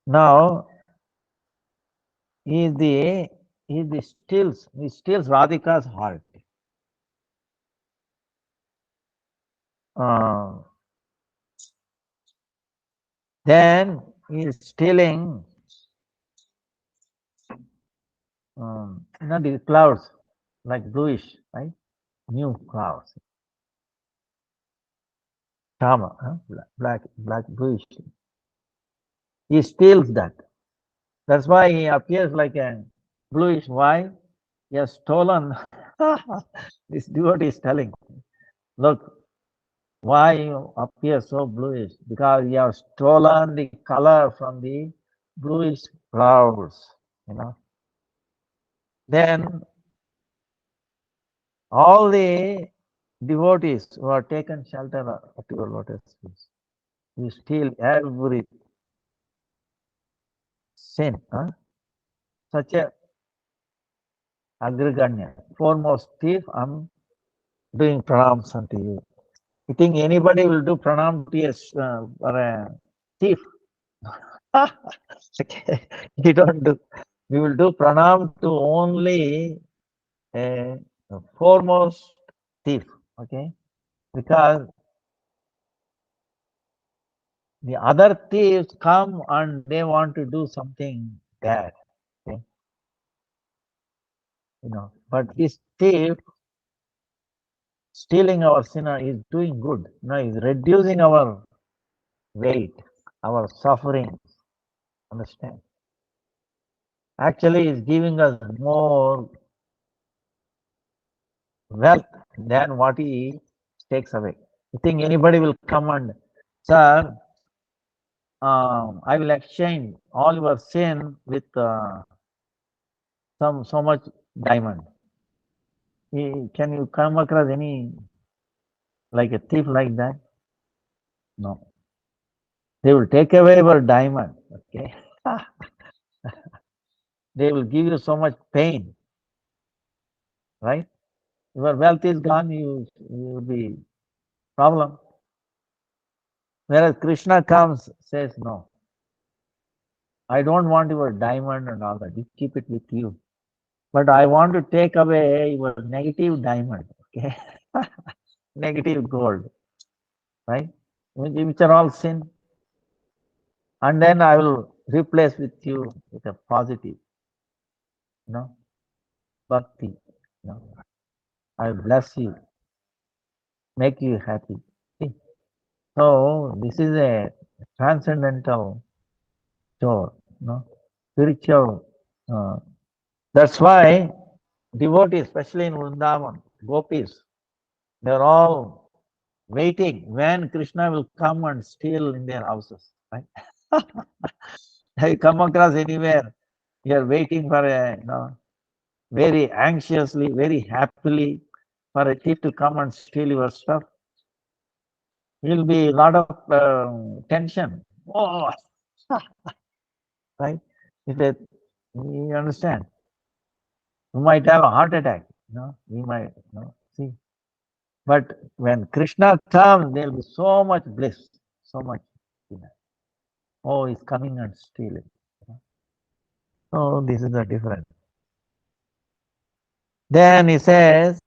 Now, he steals Radhika's heart. Then he is stealing the clouds, like bluish, right? New clouds. Shama, black, bluish. He steals that. That's why he appears like a bluish. Why? He has stolen. This devotee is telling, look, why you appear so bluish? Because you have stolen the color from the bluish clouds, Then all the devotees who are taken shelter at your lotus feet, you steal every sin. Such a agriganya, foremost thief, I'm doing pranams unto you. You think anybody will do pranam to a thief? Okay. You don't do. We will do pranam to only a foremost thief. Okay, because The other thieves come and they want to do something bad. Okay? But this thief stealing our sinner is doing good. Is reducing our weight, our suffering. Understand? Actually, is giving us more wealth than what he takes away. You think anybody will come and, sir, I will exchange all your sin with so much diamond. Can you come across any like a thief like that? No. They will take away your diamond. Okay. They will give you so much pain, right? Your wealth is gone, you will be problem. Whereas Krishna comes, says, no, I don't want your diamond and all that. You keep it with you. But I want to take away your negative diamond, okay? Negative gold, right? Which are all sin. And then I will replace with you with a positive, bhakti. I will bless you, make you happy. See? So this is a transcendental chore, spiritual. That's why devotees, especially in Vrindavan, gopis, they're all waiting when Krishna will come and steal in their houses. Right? Have you come across anywhere? You're waiting for very anxiously, very happily for a thief to come and steal your stuff. Will be a lot of tension. Oh, right? You understand? You might have a heart attack. We might, see. But when Krishna comes, there will be so much bliss, so much. Oh, he's coming and stealing. So this is the difference. Then he says,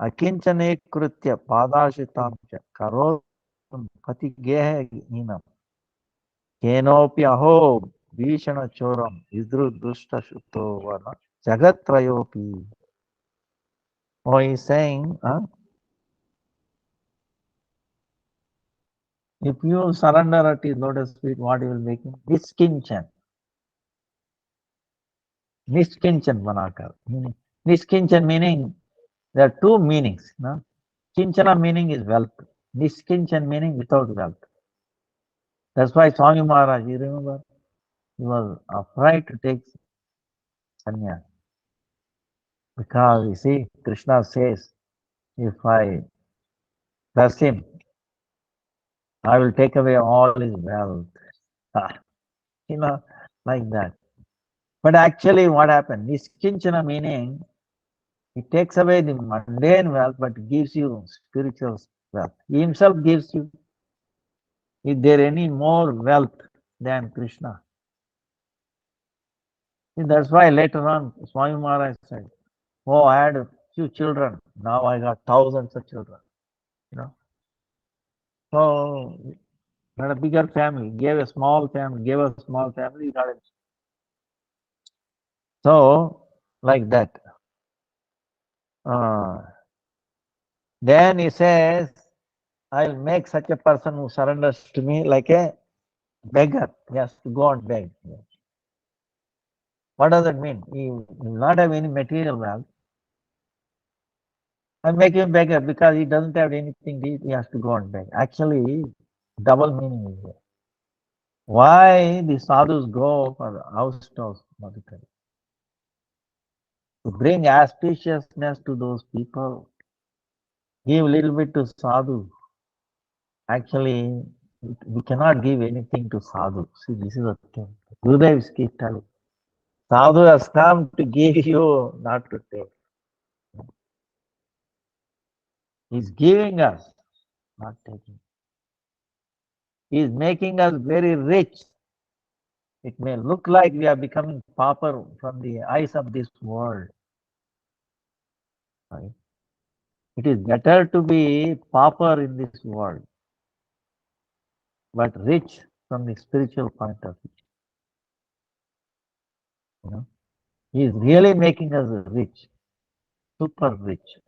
Akinchane krutya padashitam cha karot pati gehe hinam kenopi aho bhishana choram idru dushta shutto vana jagatrayopi. Oh, he's saying, if you surrender at his lotus feet, what he will make him? Niskinchan. Niskinchan Banakar. Niskinchan meaning, there are two meanings. Kinchana meaning is wealth. Niskinchan meaning without wealth. That's why Swami Maharaj, you remember, he was afraid to take sannyas. Because you see, Krishna says, if I bless him, I will take away all his wealth. you know, like that. But actually, what happened? Niskinchana meaning it takes away the mundane wealth, but gives you spiritual wealth. He himself gives you. Is there any more wealth than Krishna? See, that's why later on, Swami Maharaj said, oh, I had a few children. Now I got thousands of children. So, not a bigger family. Gave a small family, got it. So, like that. Then he says, I'll make such a person who surrenders to me like a beggar. He has to go and beg. What does that mean? He will not have any material wealth. I make him beggar because he doesn't have anything to eat. He has to go and beg. Actually, double meaning is there. Why the sadhus go for house to house? To bring auspiciousness to those people. Give a little bit to sadhu. Actually, we cannot give anything to sadhu. See, this is the thing. Gurudev is keep telling. Sadhu has come to give you, not to take. He's giving us, not taking. He's making us very rich. It may look like we are becoming pauper from the eyes of this world. Right? It is better to be pauper in this world but rich from the spiritual point of view. You know, he is really making us rich, super rich.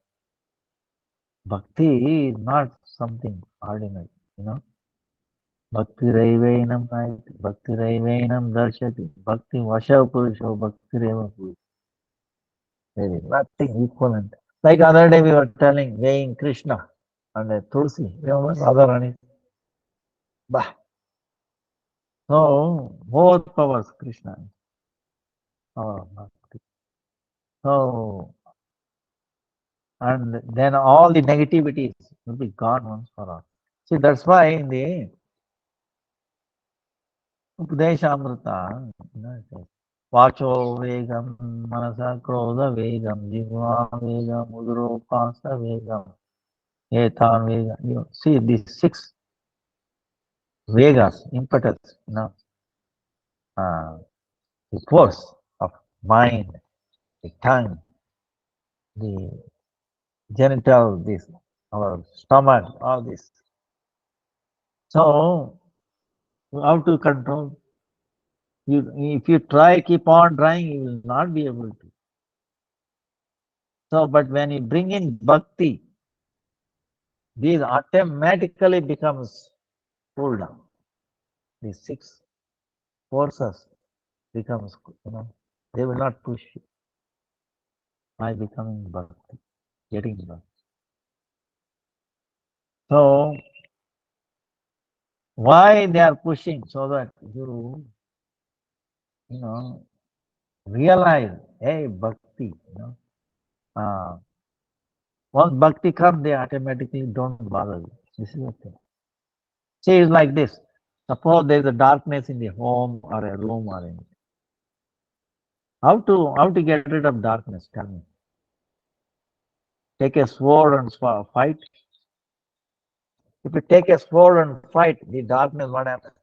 Bhakti is not something ordinary. You know, Bhakti Raivainam night, Bhakti Raivainam darshati, Bhakti Vasha Purusho, Bhakti Reva Purusho. There is nothing equivalent. Like other day we were telling, weighing Krishna and Tulsi. Remember Radharani? Bah. So, both powers Krishna. Oh, Bhakti. So, and then all the negativities will be gone once for all. See, that's why in the Upadeshamrita, Vacho Vegam, Manasa Krodha Vegam, Jivva Vegam, Udro Pasa Vegam, Etan Vegam. You see these six Vegas, impetus, uh, the force of mind, the tongue, the genital, this, our stomach, all this. So, how to control? If you try, keep on trying, you will not be able to. So, but when you bring in bhakti, these automatically becomes pulled down. These six forces becomes, they will not push you by becoming bhakti, getting bhakti. So, why they are pushing? So that you know, realize, hey, bhakti, once bhakti comes, they automatically don't bother you. This is the thing. See, it's like this. Suppose there is a darkness in the home or a room or anything. How to get rid of darkness? Tell me. Take a sword and fight. If you take a sword and fight the darkness, what happens?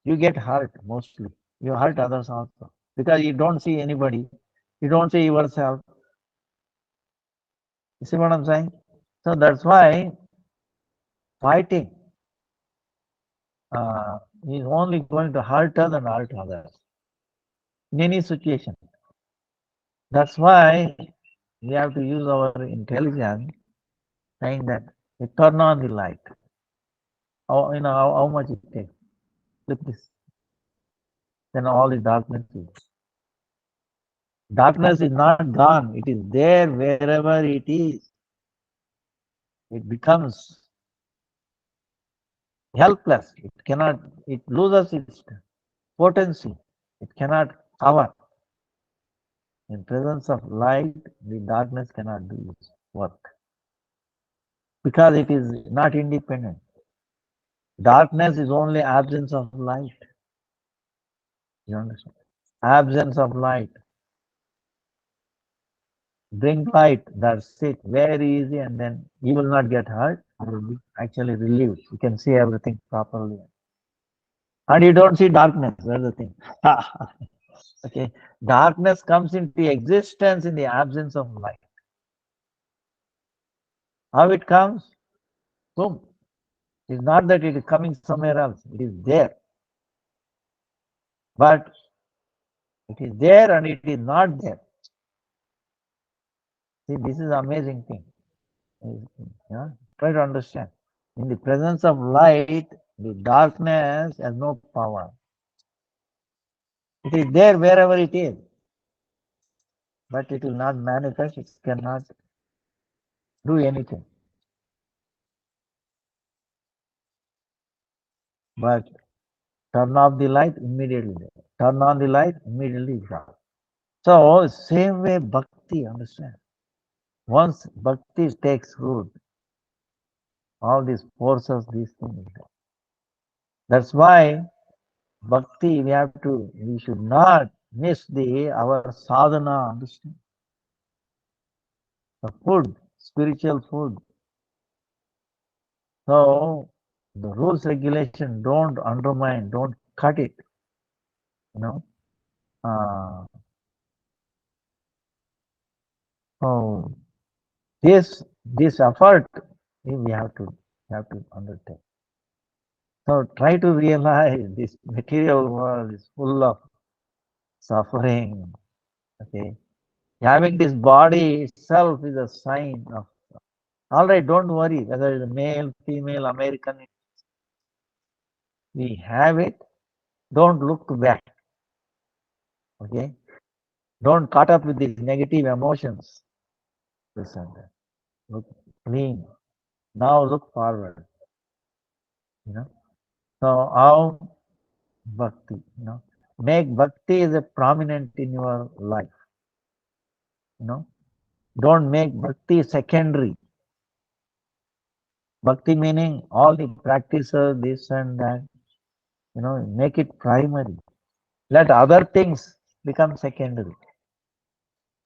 You get hurt mostly. You hurt others also because you don't see anybody. You don't see yourself. You see what I'm saying? So that's why fighting is only going to hurt us and hurt others in any situation. That's why we have to use our intelligence, saying that we turn on the light. How much it takes. Look this. Then all the darkness is not gone. It is there wherever it is. It becomes helpless. It cannot. It loses its potency. It cannot cover. In presence of light, the darkness cannot do its work because it is not independent. Darkness is only absence of light. You understand? Absence of light. Bring light, that's it. Very easy, and then you will not get hurt. You will be actually relieved. You can see everything properly. And you don't see darkness, that's the thing. Okay. Darkness comes into existence in the absence of light. How it comes? Boom. It's not that it is coming somewhere else. It is there. But it is there and it is not there. See, this is amazing thing. Yeah? Try to understand. In the presence of light, the darkness has no power. It is there wherever it is. But it will not manifest, it cannot do anything. But turn off the light, immediately there. Turn on the light, immediately dark. So, same way bhakti, understand. Once bhakti takes root, all these forces, these things. That's why bhakti, we should not miss our sadhana, understand. The food, spiritual food. So, the rules, regulation, don't undermine, don't cut it, you know. So, this effort we have to undertake. So try to realize this material world is full of suffering. Okay. Having this body itself is a sign of, all right, don't worry whether it's male, female, American, we have it. Don't look back. Okay. Don't caught up with these negative emotions. Listen, look clean. Now look forward. You know. So how bhakti, make bhakti is a prominent in your life. You know, don't make bhakti secondary. Bhakti meaning all the practices, this and that. Make it primary. Let other things become secondary.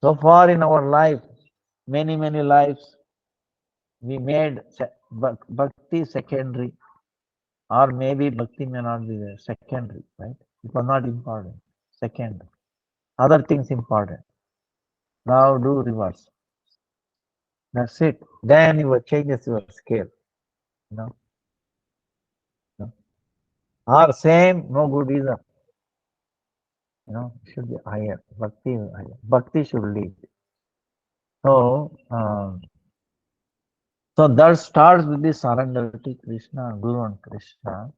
So far in our life, many lives, we made bhakti secondary, or maybe bhakti may not be there, secondary, right? It was not important. Second, other things important. Now do reverse. That's it. Then you will changes your scale. You know, or same, no good either. Should be higher. Bhakti is higher. Bhakti should lead. So, so that starts with the surrender to Krishna, Guru and Krishna.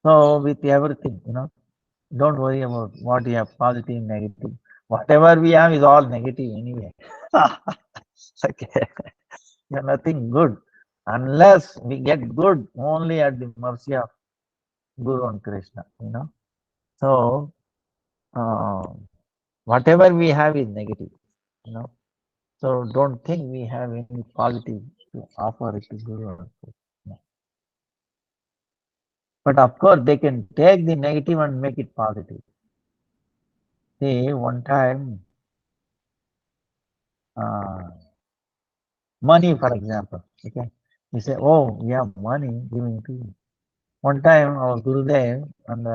So with everything, don't worry about what you have, positive, negative. Whatever we have is all negative anyway. Okay. You're nothing good. Unless we get good only at the mercy of Guru and Krishna. So whatever we have is negative. So don't think we have any positive to offer it to Guru and Krishna. But of course, they can take the negative and make it positive. See, one time, money, for example, okay, we say, oh, we have money giving to you. One time, our Gurudev and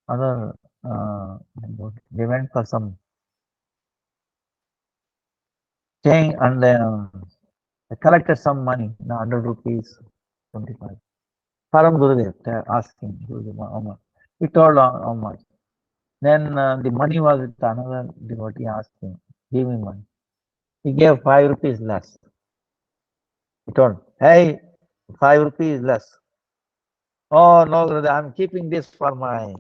other, they went for some thing and they collected some money, 100 rupees, 25. Param Gurudev, they're asking Gurudev how much. He told how much. Then the money was with another devotee asking, give me money. He gave 5 rupees less. He told, hey, 5 rupees less. Oh, no, Gurudev, I'm keeping this for my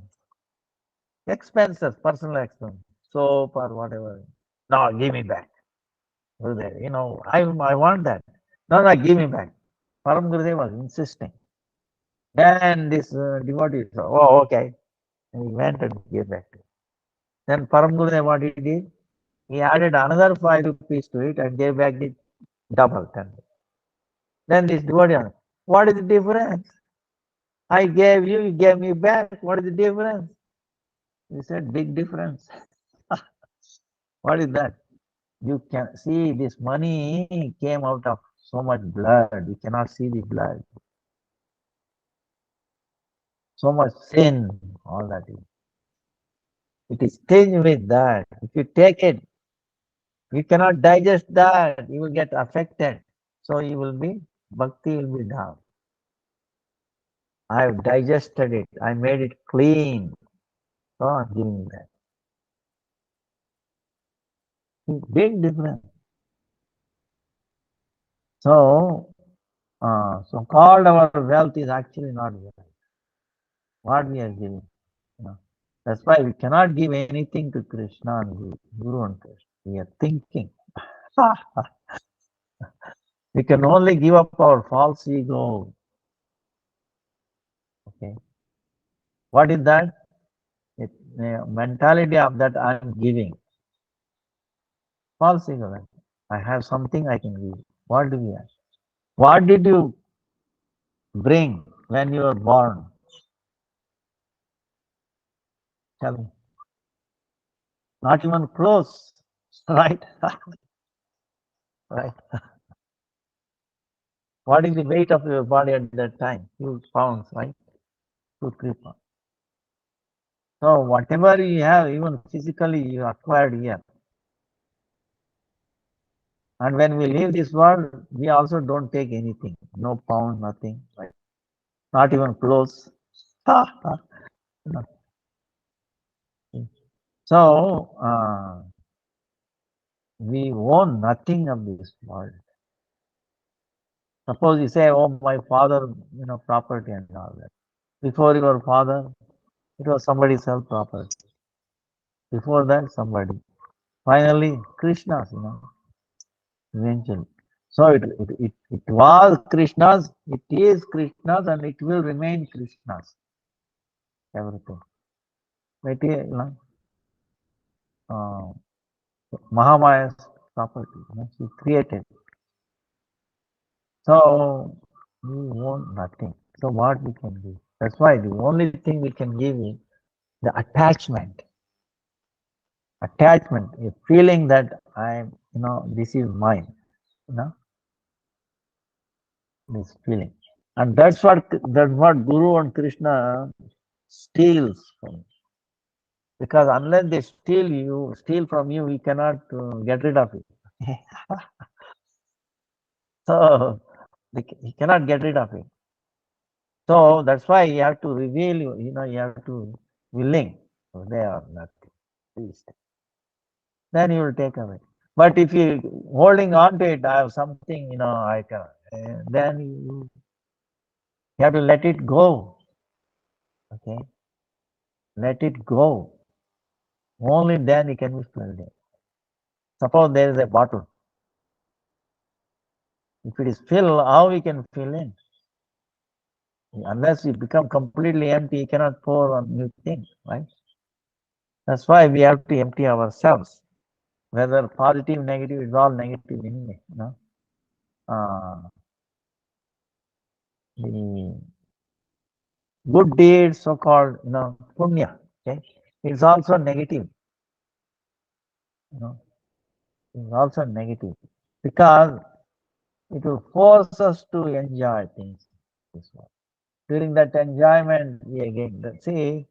expenses, personal expense, soap or whatever. No, give me back. Gurudev, I want that. No, give me back. Param Gurudev was insisting. Then this devotee said, oh, okay. And he went and gave back to him. Then Param Gurudev, what he did? He added another 5 rupees to it and gave back the double 10. Then this devotee asked, what is the difference? I gave you gave me back. What is the difference? He said, big difference. What is that? You can see this money came out of so much blood. You cannot see the blood. So much sin, all that is. It is tinged with that. If you take it, you cannot digest that. You will get affected. So you will be, bhakti will be down. I have digested it. I made it clean. So I'm giving that. Big difference. So, called our wealth is actually not wealth. What we are giving. That's why we cannot give anything to Krishna and Guru and Krishna. We are thinking. We can only give up our false ego. Okay. What is that? It's the mentality of that I'm giving. False ego. I have something I can give. What do we have? What did you bring when you were born? Tell me. Not even clothes, right? Right. What is the weight of your body at that time? 2 pounds, right? 2, 3 pounds. So whatever you have, even physically, you acquired here. And when we leave this world, we also don't take anything. No pound, nothing. Right? not even close. You know. So, we own nothing of this world. Suppose you say, oh, my father, property and all that. Before your father, it was somebody's else property. Before that, somebody. Finally, Krishna's, eventually. So it was Krishna's, it is Krishna's, and it will remain Krishna's. Everything. Material, uh, Mahamaya's property. She created. So we want nothing. So what we can give? That's why the only thing we can give is the attachment. Attachment, a feeling that I'm, this is mine, you know, this feeling. And that's what Guru and Krishna steals from. Because unless they steal from you, you cannot get rid of it. So you cannot get rid of it. So that's why you have to reveal, you have to willing. So they are nothing. Please. Then you will take away. But if you holding on to it, I have something, I can. Then you have to let it go. Okay, let it go. Only then you can be filled in. Suppose there is a bottle. If it is filled, how we can fill in? Unless you become completely empty, you cannot pour on new things, right? That's why we have to empty ourselves. Whether positive, negative, it's all negative anyway. The good deeds, so-called, punya, okay, it's also negative. It's also negative because it will force us to enjoy things this way. During that enjoyment, we again see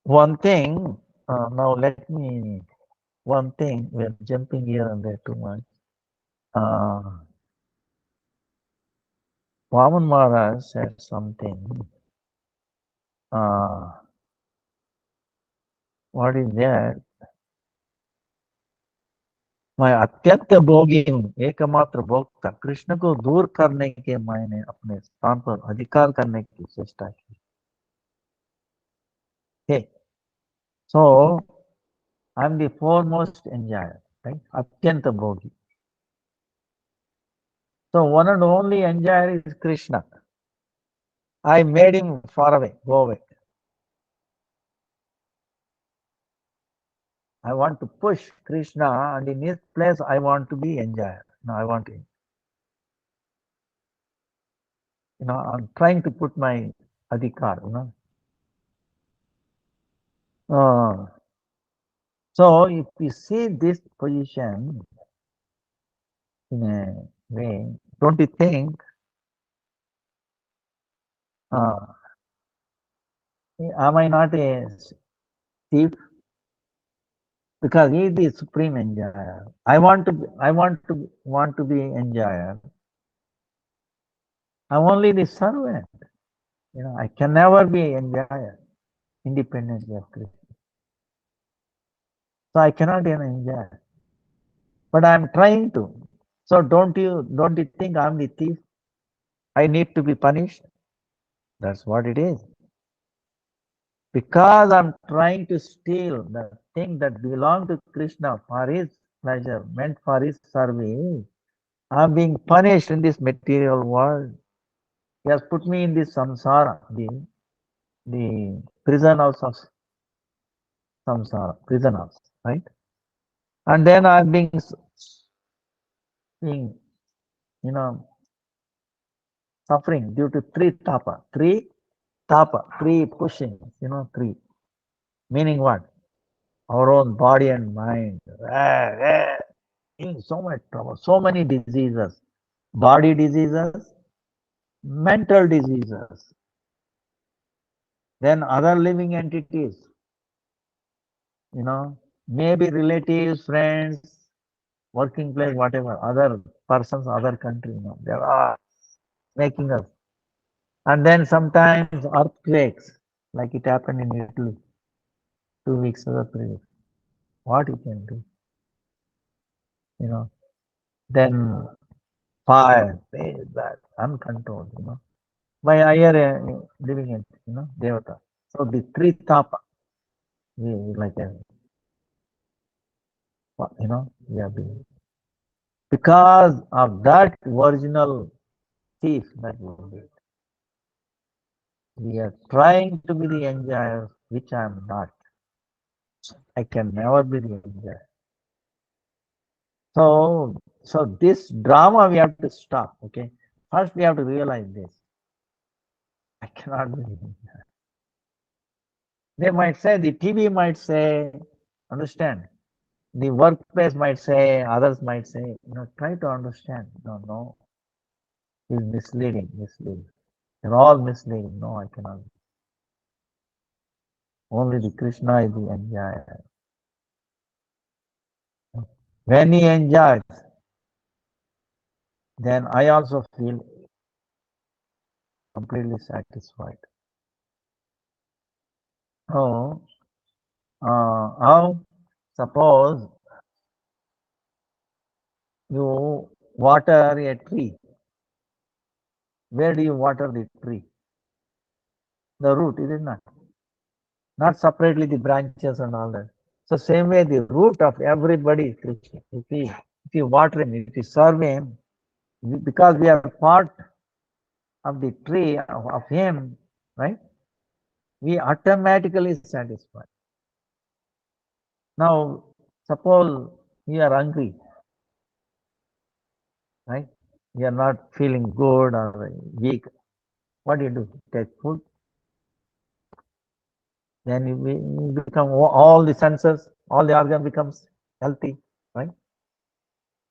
one thing. Now let me one thing. We are jumping here and there too much. Vaman Maharaj said something. What is that? मैं अत्यंत भोगी हूँ एकमात्र भोक्ता कृष्ण को दूर करने के मैंने अपने स्थान पर अधिकार करने की चेष्टा की. Okay. So I'm the foremost enjoyer, right? Atyanta bhogi. So one and only enjoyer is Krishna. I made him far away, go away. I want to push Krishna, and in his place, I want to be enjoyer. No, I want him. I'm trying to put my adhikar, So if we see this position in a way, don't you think, am I not a thief? Because he is the supreme enjoyer. I want to be enjoyer. I'm only the servant. I can never be enjoyer independently of Krishna. So I cannot be an enjoyer. But I'm trying to. So don't you think I'm the thief? I need to be punished. That's what it is. Because I'm trying to steal the thing that belongs to Krishna for his pleasure, meant for his service, I'm being punished in this material world. He has put me in this samsara, the prison house of samsara, prison house, right? And then I'm being, suffering due to three pushing, three. Meaning what? Our own body and mind. In so much trouble, so many diseases, body diseases, mental diseases, then other living entities, maybe relatives, friends, working place, whatever, other persons, other country, there are making us. And then sometimes earthquakes, like it happened in Italy 2 weeks ago, 3 weeks. What he can do, you know? Then fire, that uncontrolled, by higher living it, devata. So the three tapa, we like a, we have been because of that original thief that we are trying to be the enjoyer, which I am not. I can never be the enjoyer. So this drama we have to stop. Okay, first we have to realize this. I cannot be the enjoyer. They might say, the TV might say, understand. The workplace might say, others might say, try to understand. No, it's misleading. They're all misleading. No, I cannot. Only the Krishna is the enjoyer. When he enjoys, then I also feel completely satisfied. So, how suppose you water a tree. Where do you water the tree? The root, is it not? Not separately the branches and all that. So same way the root of everybody is Krishna. If you water him, if you serve him, because we are part of the tree of him, right? We automatically satisfied. Now, suppose you are hungry, right? You are not feeling good or weak. What do? Take food. Then you become all the senses, all the organ becomes healthy, right?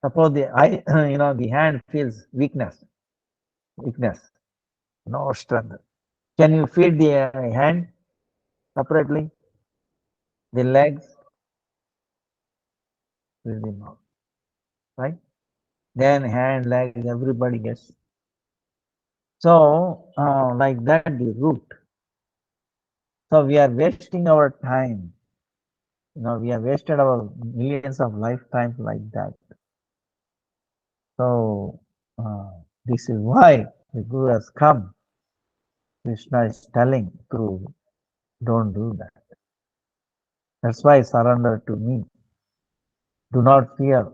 Suppose the eye, the hand feels weakness, no strength. Can you feed the hand separately? The legs, will be not, right? Then hand, legs, everybody gets. So, like that, the root. So we are wasting our time. We have wasted our millions of lifetimes like that. So, this is why the Guru has come. Krishna is telling through, don't do that. That's why surrender to me. Do not fear,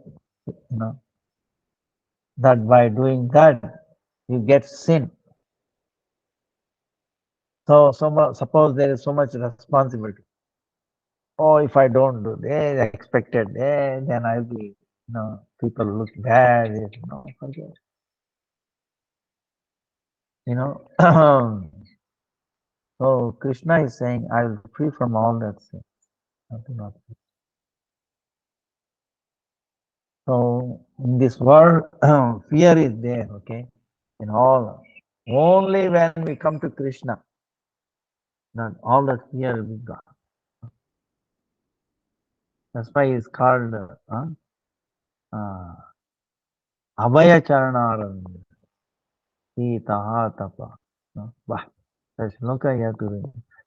that by doing that, you get sin. So suppose there is so much responsibility. Oh, if I don't do this, expected, then I'll be, people look bad, forget. So Krishna is saying, I will be free from all that sin. So in this world, fear is there, okay? In all, only when we come to Krishna, that all that fear will be gone. That's why it's called Abhaya Charanarand, Sita Tapa.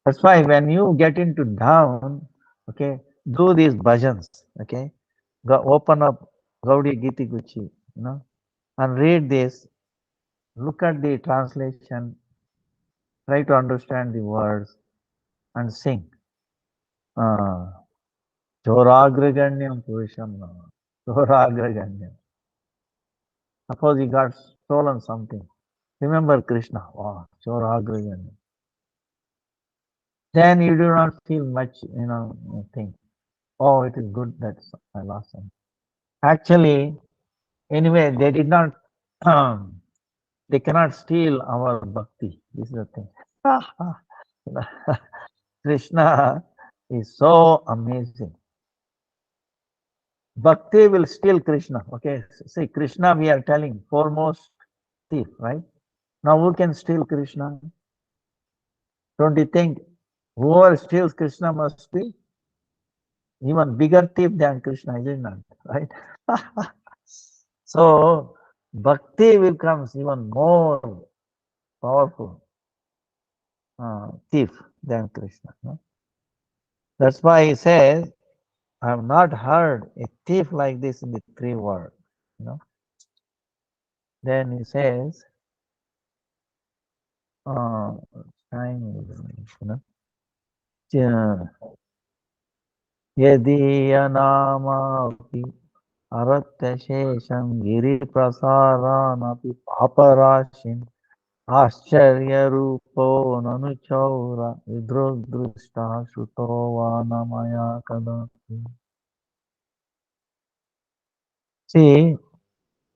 That's why when you get into down, okay, do these bhajans, okay? Open up Gaudi Giti Guchi, and read this, look at the translation, try to understand the words, and sing. Choragraganyam Purusham Nama. Choragraganyam. Suppose you got stolen something. Remember Krishna. Wow, Choragraganyam. Then you do not feel much, thing. Oh, it is good that I lost something. Actually, anyway, they did not, they cannot steal our bhakti. This is the thing. Krishna is so amazing. Bhakti will steal Krishna. Okay, see, Krishna we are telling, foremost thief, right? Now who can steal Krishna? Don't you think whoever steals Krishna must be even bigger thief than Krishna, is it not? Right? So Bhakti becomes even more powerful thief than Krishna. No? That's why he says, I have not heard a thief like this in the three worlds. You know. Then he says, uh, time is, यदीयनामापि अरत्यशेषं गिरिप्रसारानपि पापराशिम् आश्चर्यरूपो ननुचौर विदृग्दृष्टा श्रुतो वा न मया कदापि. See,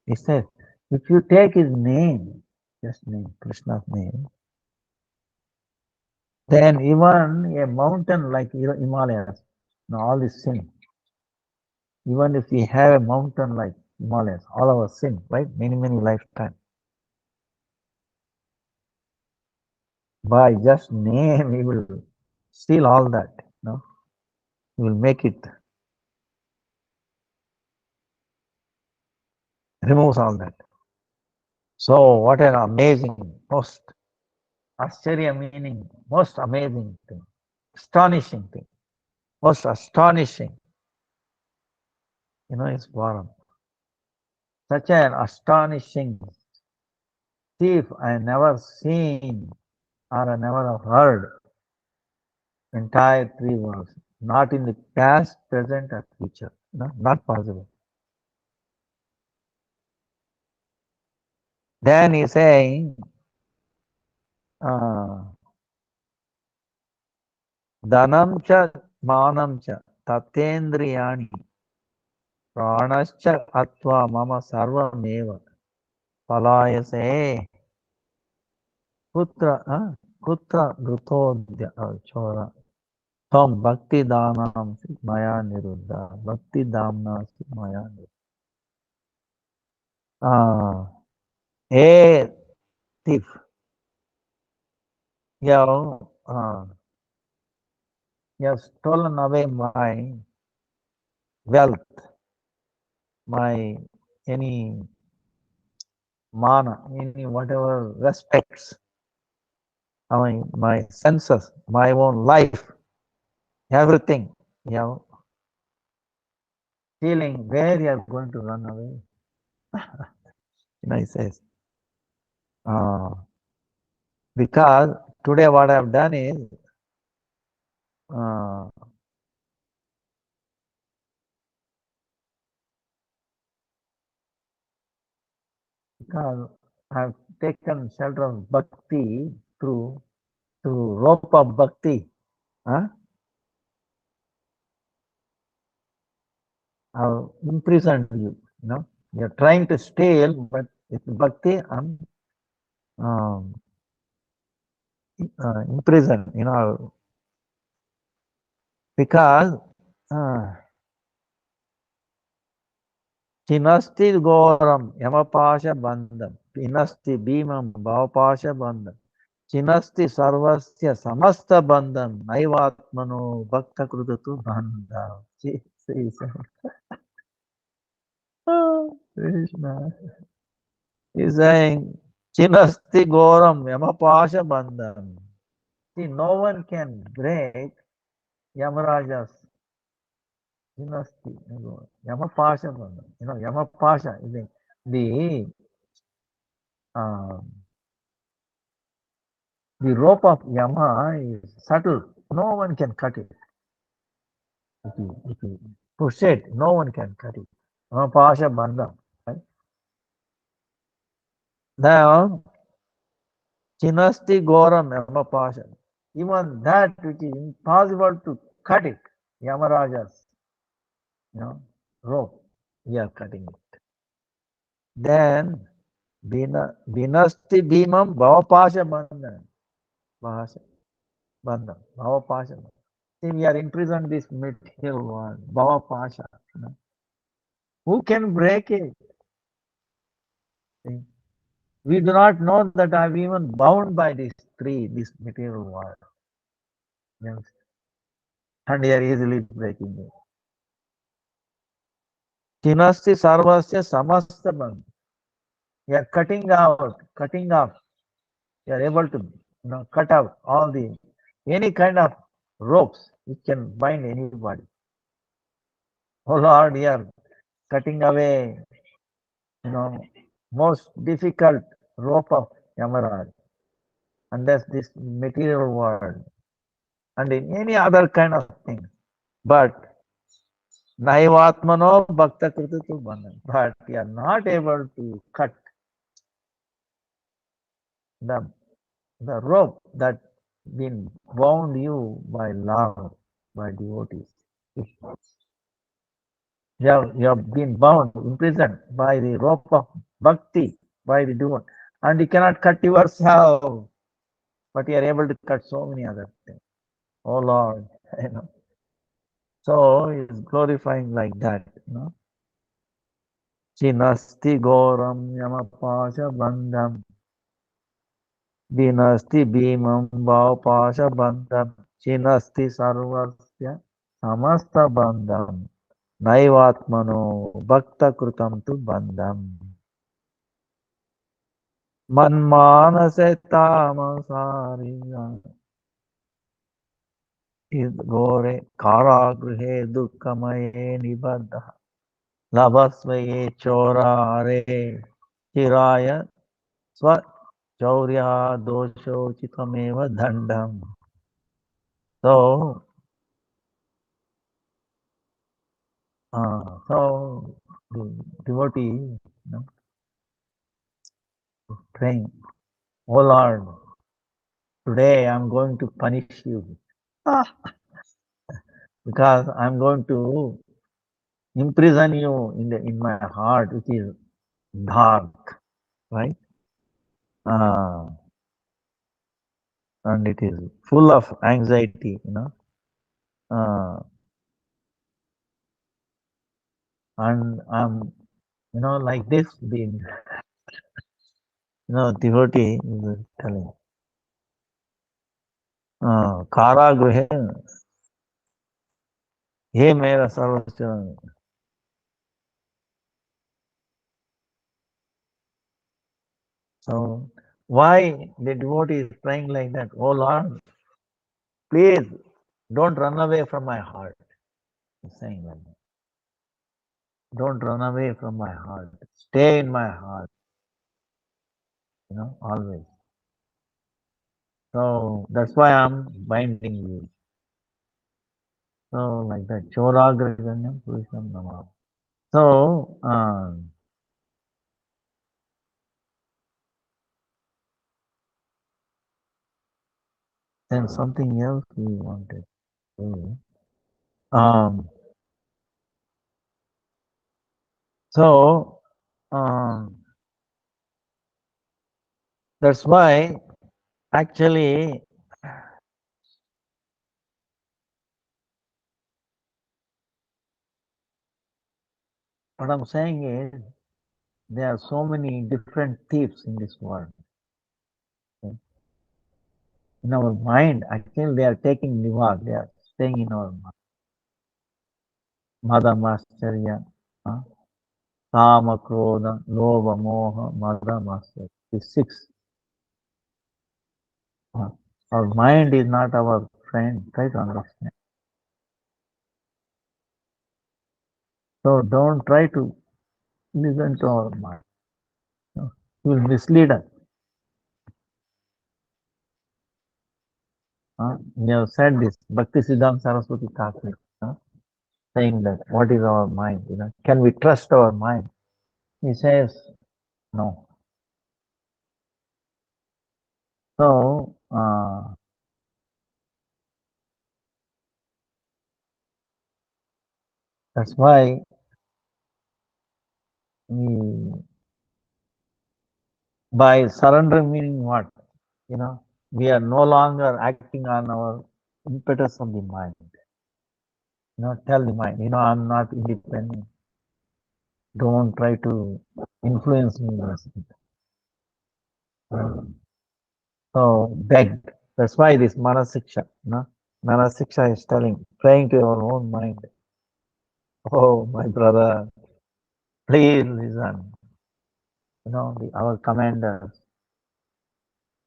he said, if you take his name, just name, Krishna's name, then even a mountain like Himalayas, all is sin. Even if we have a mountain like Himalayas, all our sin, right? Many, many lifetimes. By just name, he will steal all that. No, he will make it, removes all that. So, what an amazing, most Ascharya meaning, most amazing thing, astonishing thing, most astonishing. It's Varam. Such an astonishing thief I never seen or I never have heard entire three worlds. Not in the past, present, or future. Not possible. Then he's saying, Dhanam cha manam cha tatendriyani pranascha atva mama sarvameva palayase kutra grutodya chora tam bhakti dhanam maya niruddha bhakti dhamna maya niruddha. Hey thief, you have stolen away my wealth, my any mana, any whatever respects, my senses, my own life, everything. Feeling where you are going to run away. He says, because today what I have done is, because I have taken shelter of bhakti through rope of bhakti. I have imprisoned you. You're trying to steal, but with bhakti, I'm imprisoned. Because Chinasti Goram Yamapasha Bandham Pinasti Bhimam Bhavapasha Bandham Chinasti Sarvasya Samasta Bandham Naivatmano Bhakta Krudatu Bandha. Krishna is saying Chinasti Goram Yamapasha Bandham. See, no one can break Yamaraja's Chinasti Yamapasha Bandham. Yamapasha is the the rope of Yama is subtle. No one can cut it. If you push it, no one can cut it. Pasha Bandham. Right? Now, Chinasti Goram Yama Pasha. Even that which is impossible to cut it, Yamaraja's rope, we are cutting it. Then, Vinasti Bhimam Bhavapasha Bandham. Bandham. Bhavapasha. See, we are imprisoned this material world, Bhavapasha. Who can break it? See? We do not know that I am even bound by these three, this material world. Yes. And we are easily breaking it. Chinasti sarvasya samasta bandha. We are cutting off You are able to cut out all the any kind of ropes which can bind anybody. Oh Lord, you are cutting away, most difficult rope of Yamaraj, and that's this material world, and in any other kind of thing. But Naivatmano Bhakta Krutu Bandhan. But you are not able to cut the the rope that been bound you by love, by devotees. You have been bound, imprisoned by the rope of bhakti, by the devotee, and you cannot cut yourself, but you are able to cut so many other things. Oh Lord, you know. So it's glorifying like that. Chinasti goram yamapasha bandham, dinasti bhimam bhavapasha bandham, chinasti sarvasya samasta bandham, naivatmano bhakta krutam tu bandham. मनमानसे तामसारिया घोरे कारागृहे दुःखमये निबद्धः लभस्वये चोरारे चिराय स्वचौर्या दोषोचितमेव दण्डम्. So the devotee, praying, "Oh Lord, today I'm going to punish you because I'm going to imprison you in my heart, which is dark, right? And it is full of anxiety. Uh, and I'm, like this, devotee is telling, Karagruhe, he mera sarvasya. So why the devotee is praying like that? Oh Lord, please don't run away from my heart. He's saying like that. Don't run away from my heart. Stay in my heart, always. So that's why I'm binding you. So like that. Choragraganyam Purusham Nama. So then something else we wanted to. So that's why actually what I'm saying is there are so many different thieves in this world. Okay? In our mind, actually they are taking nivas, they are staying in our mind. Mada Masterya, Kama Krodha, Lobha Moha, Mada Masterya. The six. Our mind is not our friend. Try to understand. So don't try to listen to our mind. It will mislead us. We have said this, Bhakti-Vidanta Saraswati Thakur, saying that what is our mind? Can we trust our mind? He says no. So that's why we, by surrender meaning what? We are no longer acting on our impetus of the mind. Tell the mind, I'm not independent. Don't try to influence me. So begged. That's why this Manasiksha, Manasiksha is praying to your own mind. Oh, my brother, please listen. Our commanders,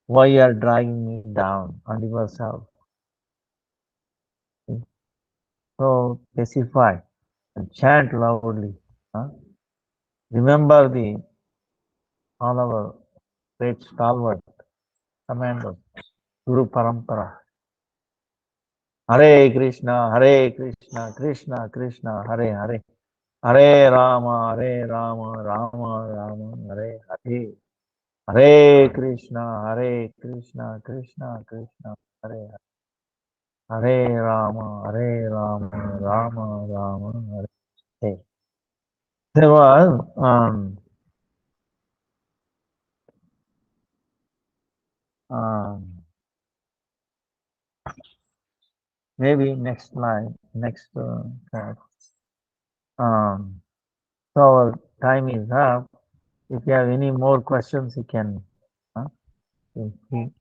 Why you are dragging me down on yourself? So specify and chant loudly. Huh? Remember the all our great stalwart commanders, Guru Parampara. Hare Krishna, Krishna Krishna, Hare Hare. Hare Rama, Rama Rama, Hare Hare. Hare Krishna, Krishna Krishna, Hare Hare Rama, Rama Rama, Hare Hare. There was um, maybe next slide, next slide. So our time is up. If you have any more questions, you can. Uh, you see.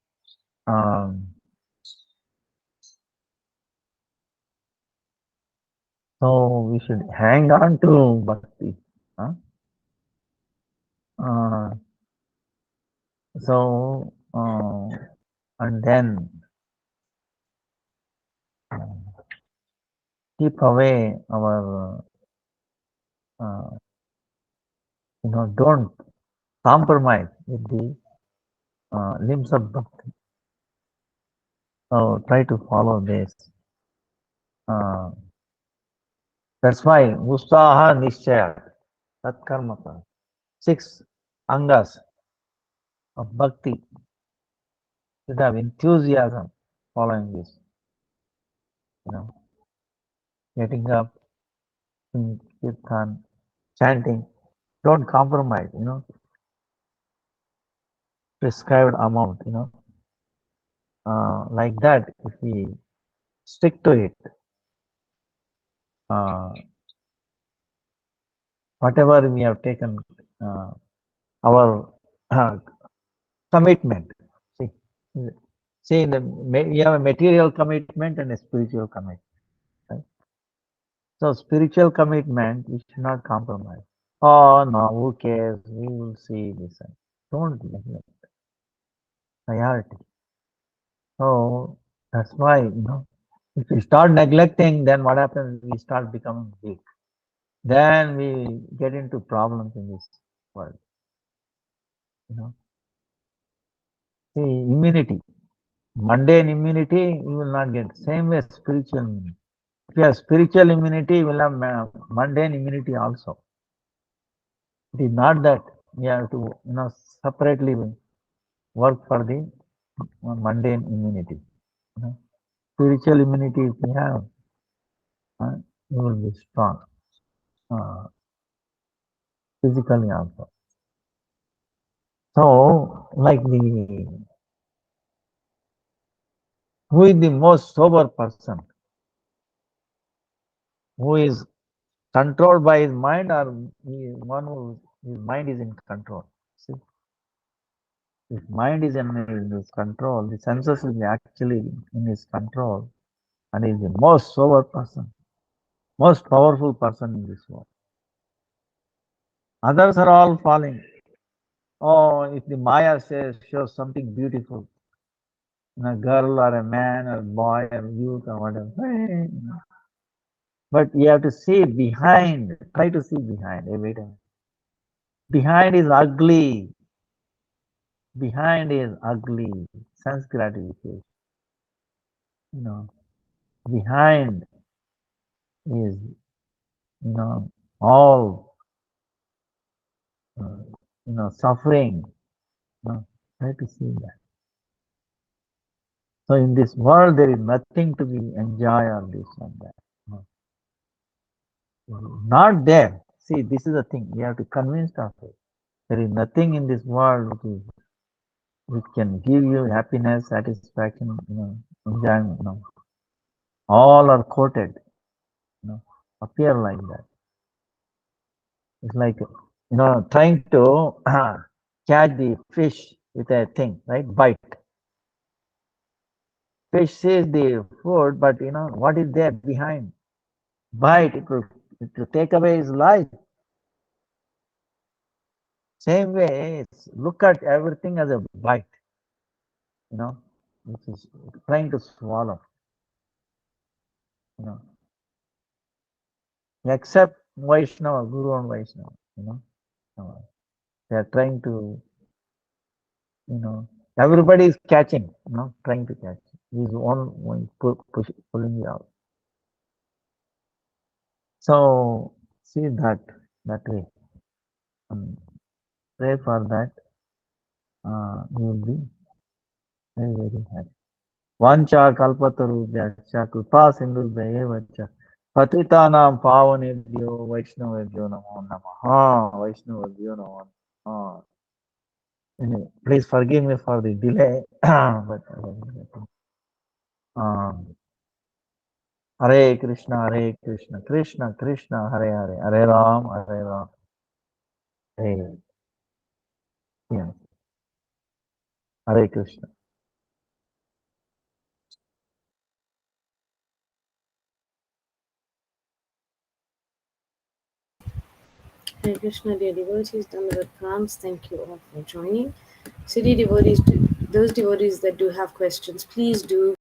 Um, so we should hang on to bhakti. Huh? Uh, so and then keep away our don't compromise with the limbs of bhakti. So try to follow this. Uh, that's why Usaha Nishchaya Tatkarmaka. 6 angas of bhakti should have enthusiasm following this. Getting up, in kirtan, chanting. Don't compromise, prescribed amount, like that. If we stick to it, uh, whatever we have taken, our commitment. See, see, we have a material commitment and a spiritual commitment. Right? So, spiritual commitment, we should not compromise. Oh no, who cares? We will see this. Don't neglect priority. So that's why, if we start neglecting, then what happens? We start becoming weak. Then we get into problems in this world. See, immunity, mundane immunity, you will not get. Same way, spiritual immunity. If you have spiritual immunity, you will have mundane immunity also. It is not that you have to, separately work for the mundane immunity. Spiritual immunity, if you have, you will be strong physically also. So, like who is the most sober person? Who is controlled by his mind, or one who his mind is in control? See, if mind is in his control, the senses will be actually in his control, and he is the most sober person, most powerful person in this world. Others are all falling. Oh, if the Maya shows something beautiful, a girl or a man or boy or youth or whatever, hey, but you have to see behind, try to see behind every time. Behind is ugly. Behind is ugly. Sense gratification. Behind is, all, suffering. Try to see that. So in this world, there is nothing to be enjoy or this and that. Not there. See, this is the thing. We have to convince ourselves. There is nothing in this world which can give you happiness, satisfaction, enjoyment. All are coated, appear like that. It's like, trying to catch the fish with a thing, right? Bite. Fish sees the food, but what is there behind? Bite, it will take away his life. Same way, look at everything as a bite. you know, which is trying to swallow, you know, except Vaishnava, Guru and Vaishnava, they are trying to, everybody is catching, trying to catch. He's one pulling you out. So see that way. Pray for that. You will be very, very happy. Vancha kalpatarubhyascha kripa sindhubhya patitanam pavanebhyo vaishnavebhyo namo namaha vaishnavebhyo namo namaha. Anyway, please forgive me for the delay, but Hare Krishna, Krishna Krishna, Hare Hare, Hare Ram, Hare. Yeah. Hare Krishna. Hare Krishna, dear devotees, Dandavat Pranams. Thank you all for joining. So, dear devotees, those devotees that do have questions, please do